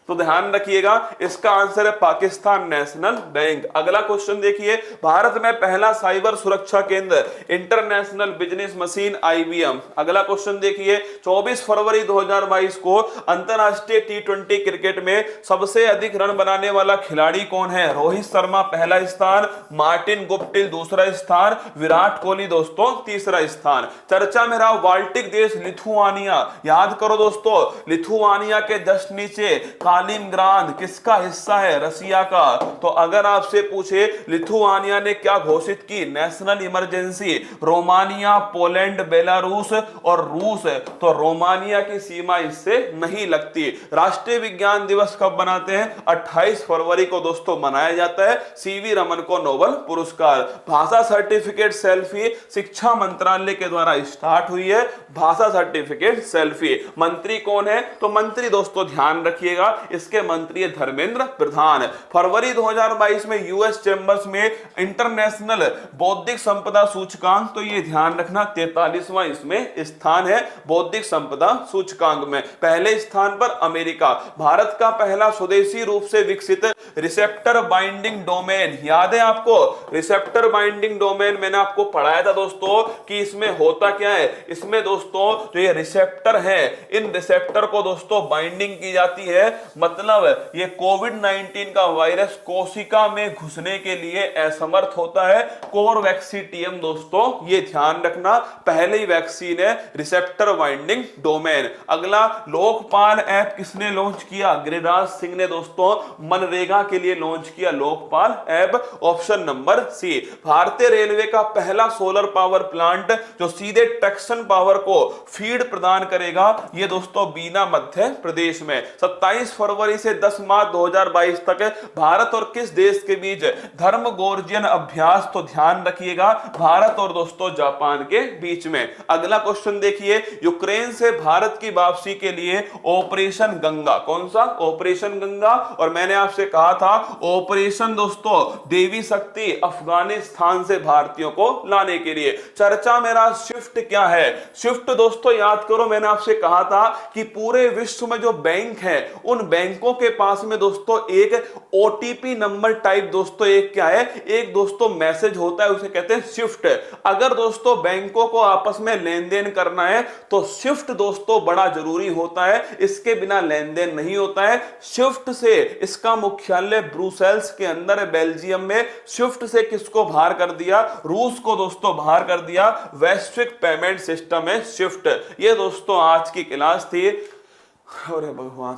तो ध्यान रखिएगा, इसका आंसर है पाकिस्तान नेशनल बैंक। अगला क्वेश्चन देखिए, भारत में पहला साइबर सुरक्षा केंद्र इंटरनेशनल बिजनेस मशीन IBM। अगला क्वेश्चन देखिए, 24 फरवरी 2022 को अंतरराष्ट्रीय T20 क्रिकेट में सबसे अधिक रन बनाने वाला खिलाड़ी कौन है, रोहित शर्मा पहला स्थान, मार्टिन गुप्टिल दूसरा स्थान, विराट कोहली दोस्तों तीसरा स्थान। चर्चा में रहा बाल्टिक देश लिथुआनिया, याद करो दोस्तों लिथुआनिया के जस्ट नीचे कालिनग्राद किसका हिस्सा है, रसिया का। तो अगर आपसे पूछे लिथुआनिया ने क्या घोषित की, national emergency, Romania, Poland, Belarus और रूस, तो रोमानिया की सीमा इससे नहीं लगती। राष्ट्रीय विज्ञान दिवस कब मनाते हैं, 28 फरवरी को दोस्तों मनाया जाता है, CV रमन को नोबेल पुरस्कार। भाषा सर्टिफिकेट सेल्फी शिक्षा मंत्रालय के द्वारा स्टार्ट हुई है, भाषा सर्टिफिकेट सेल्फी। मंत्री कौन है, तो मंत्री दोस्तों ध्यान रखिएगा इसके मंत्री है धर्मेंद्र प्रधान। फरवरी 2022 में यूएस चैंबर्स में इंटरनेशनल बौद्धिक संपदा सूचकांक, तो ये ध्यान रखना 43वां इसमें स्थान है बौद्धिक संपदा सूचकांक में। पहले स्थान पर अमेरिका। भारत का पहला स्वदेशी रूप से विकसित रिसेप्टर बाइंडिंग डोमेन, याद है आपको रिसेप्टर बाइंडिंग डोमेन, मैंने आपको पढ़ाया था दोस्तों कि इसमें होता क्या है। इसमें दोस्तों जो ये रिसेप्टर है, इन रिसेप्टर को दोस्तों बाइंडिंग की जाती है, मतलब ये कोविड-19 का वायरस कोशिका में घुसने के लिए असमर्थ होता है। कोवैक्सीन दोस्तों ये ध्यान रखना पहली वैक्सीन है रिसेप्टर बाइंडिंग डोमेन। अगला लोकपाल ऐप किसने लॉन्च किया? गिरिराज सिंह ने दोस्तों मनरेगा के लिए लॉन्च किया Lokpal app, option number C. भारतीय रेलवे का पहला सोलर पावर प्लांट जो सीधे ट्रैक्शन पावर को फीड प्रदान करेगा, ये दोस्तों बीना मध्य प्रदेश में। 27 फरवरी से 10 मार्च 2022 तक भारत और किस देश के बीच धर्मगोर्जियन अभ्यास, तो ध्यान रखिएगा भारत और दोस्तों जापान के बीच में। अगला क्वेश्चन देखिए, यूक्रेन से भारत की वापसी के लिए ऑपरेशन गंगा, कौन सा? ऑपरेशन गंगा। और मैंने आपसे कहा था ऑपरेशन दोस्तों देवी शक्ति, अफगानिस्तान से भारतीयों को लाने के लिए। चर्चा मेरा शिफ्ट क्या है? शिफ्ट दोस्तों याद करो, मैंने आपसे कहा था कि पूरे विश्व में जो बैंक है उन बैंकों के पास में दोस्तों एक ओटीपी नंबर टाइप दोस्तों एक क्या है, एक दोस्तों मैसेज होता है, उसे कहते हैं शिफ्ट। अगर दोस्तों बैंकों को आपस में लेन देन करना है तो शिफ्ट दोस्तों बड़ा जरूरी होता है, इसके बिना लेन देन नहीं होता है। शिफ्ट से इसका मुख्यालय ब्रुसेल्स के अंदर है बेल्जियम में। शिफ्ट से किसको बाहर कर दिया? रूस को दोस्तों बाहर कर दिया। वैश्विक पेमेंट सिस्टम है शिफ्ट। ये दोस्तों आज की क्लास थी। अरे भगवान,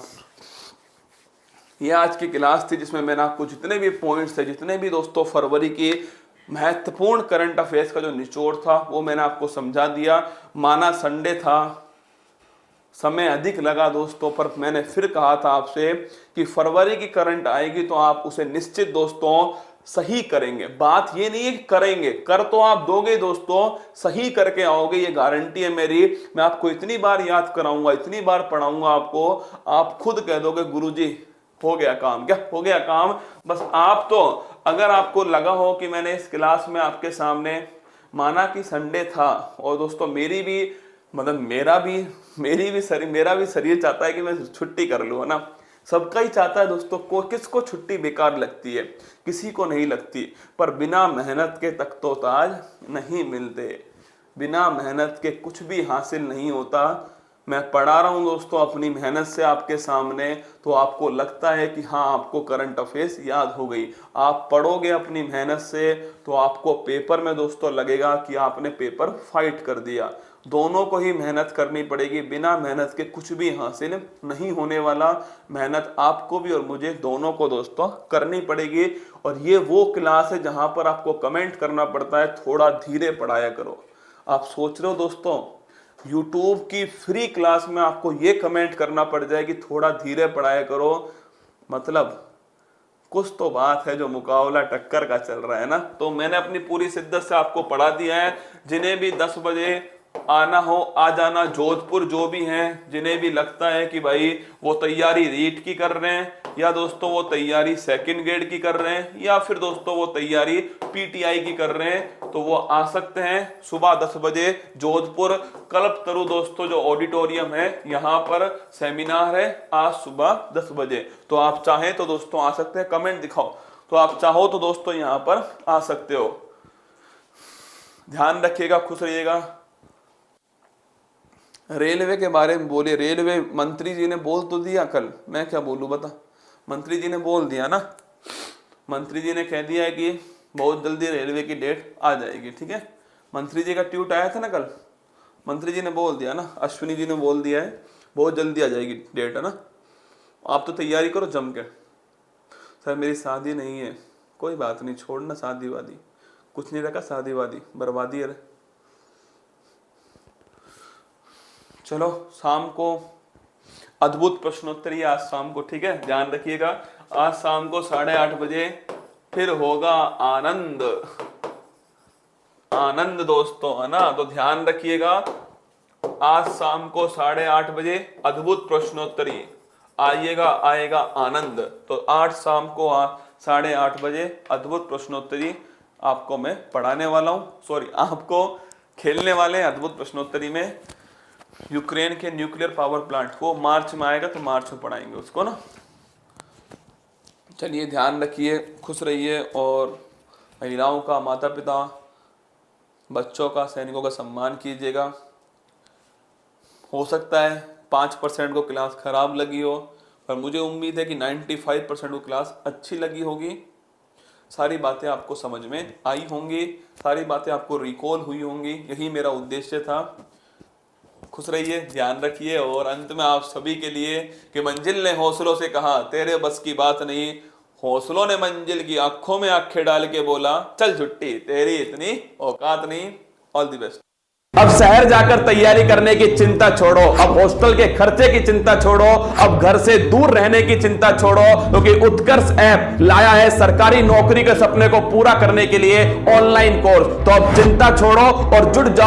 ये आज की क्लास थी जिसमें मैंने आपको जितने भी पॉइंट्स थे, जितने भी दोस्तों फरवरी की महत्वपूर्ण करंट अफेयर्स का जो निचोड़ था वो मैंने आपको समझा दिया। माना संडे था, समय अधिक लगा दोस्तों, पर मैंने फिर कहा था आपसे कि फरवरी की करंट आएगी तो आप उसे निश्चित दोस्तों सही करेंगे। बात ये नहीं है कि करेंगे, कर तो आप दोगे दोस्तों, सही करके आओगे, ये गारंटी है मेरी। मैं आपको इतनी बार याद कराऊंगा, इतनी बार पढ़ाऊंगा आपको, आप खुद कह दोगे गुरुजी हो गया काम। क्या हो गया काम? बस आप तो अगर आपको लगा हो कि मैंने इस क्लास में आपके सामने, माना कि संडे था और दोस्तों मेरी भी मतलब मेरा भी शरीर चाहता है कि मैं छुट्टी कर लूँ, है ना। सबका ही चाहता है दोस्तों, को किसको छुट्टी बेकार लगती है? किसी को नहीं लगती। पर बिना मेहनत के तख्तोताज नहीं मिलते, बिना मेहनत के कुछ भी हासिल नहीं होता। मैं पढ़ा रहा हूं दोस्तों अपनी मेहनत से आपके सामने, तो आपको लगता है कि हाँ आपको करंट अफेयर्स याद हो गई। आप पढ़ोगे अपनी मेहनत से तो आपको पेपर में दोस्तों लगेगा कि आपने पेपर फाइट कर दिया। दोनों को ही मेहनत करनी पड़ेगी, बिना मेहनत के कुछ भी हासिल नहीं होने वाला। मेहनत आपको भी और मुझे दोनों को दोस्तों करनी पड़ेगी। और ये वो क्लास है जहां पर आपको कमेंट करना पड़ता है थोड़ा धीरे पढ़ाया करो। आप सोच रहे हो दोस्तों YouTube की फ्री क्लास में आपको ये कमेंट करना पड़ जाए कि थोड़ा धीरे पढ़ाया करो, मतलब कुछ तो बात है जो मुकाबला टक्कर का चल रहा है ना। तो मैंने अपनी पूरी शिद्दत से आपको पढ़ा दिया है। जिन्हें भी 10 बजे आना हो आ जाना, जोधपुर जो भी हैं, जिन्हें भी लगता है कि भाई वो तैयारी रीट की कर रहे हैं, या दोस्तों वो तैयारी सेकंड ग्रेड की कर रहे हैं, या फिर दोस्तों वो तैयारी पीटीआई की कर रहे हैं, तो वो आ सकते हैं सुबह 10 बजे जोधपुर कल्पतरु दोस्तों जो ऑडिटोरियम है, यहाँ पर सेमिनार है आज सुबह 10 बजे। तो आप चाहें तो दोस्तों आ सकते हैं। कमेंट दिखाओ तो आप चाहो तो दोस्तों यहाँ पर आ सकते हो। ध्यान रखिएगा, खुश रहिएगा। रेलवे के बारे में बोले, रेलवे मंत्री जी ने बोल तो दिया कल, मैं क्या बोलूं बता। मंत्री जी ने बोल दिया ना, मंत्री जी ने कह दिया है कि बहुत जल्दी रेलवे की डेट आ जाएगी, ठीक है। मंत्री जी का ट्वीट आया था ना कल, मंत्री जी ने बोल दिया ना, अश्विनी जी ने बोल दिया है बहुत जल्दी आ जाएगी डेट, है ना। आप तो तैयारी करो जम के। सर मेरी शादी नहीं है, कोई बात नहीं, छोड़ना शादी वादी, कुछ नहीं रखा शादी वादी, बर्बादी है। चलो शाम को अद्भुत प्रश्नोत्तरी आज शाम को, ठीक है, ध्यान रखिएगा। आज शाम को 8:30 बजे फिर होगा आनंद, आनंद दोस्तों, है ना। तो ध्यान रखिएगा, आज शाम को 8:30 बजे अद्भुत प्रश्नोत्तरी, आइएगा, आएगा आनंद। तो 8 शाम को 8:30 बजे अद्भुत प्रश्नोत्तरी आपको मैं पढ़ाने वाला हूं, सॉरी आपको खेलने वाले हैं अद्भुत प्रश्नोत्तरी में। यूक्रेन के न्यूक्लियर पावर प्लांट, वो मार्च में आएगा तो मार्च में पढ़ाएंगे उसको ना। चलिए ध्यान रखिए, खुश रहिए और महिलाओं का, माता पिता, बच्चों का, सैनिकों का सम्मान कीजिएगा। हो सकता है 5% को क्लास खराब लगी हो, पर मुझे उम्मीद है कि 95% को क्लास अच्छी लगी होगी। सारी बातें आपको समझ में आई होंगी, सारी बातें आपको रिकॉल हुई होंगी, यही मेरा उद्देश्य था। खुश रहिए, ध्यान रखिए और अंत में आप सभी के लिए कि मंजिल ने हौसलों से कहा तेरे बस की बात नहीं, हौसलों ने मंजिल की आंखों में आंखें डाल के बोला चल छुट्टी, तेरी इतनी औकात नहीं। All the best. अब शहर जाकर तैयारी करने की चिंता छोड़ो, अब हॉस्टल के खर्चे की चिंता छोड़ो, अब घर से दूर रहने की चिंता छोड़ो, क्योंकि उत्कर्ष ऐप लाया है सरकारी नौकरी के सपने को पूरा करने के लिए ऑनलाइन कोर्स। तो अब चिंता छोड़ो और जुड़ जाओ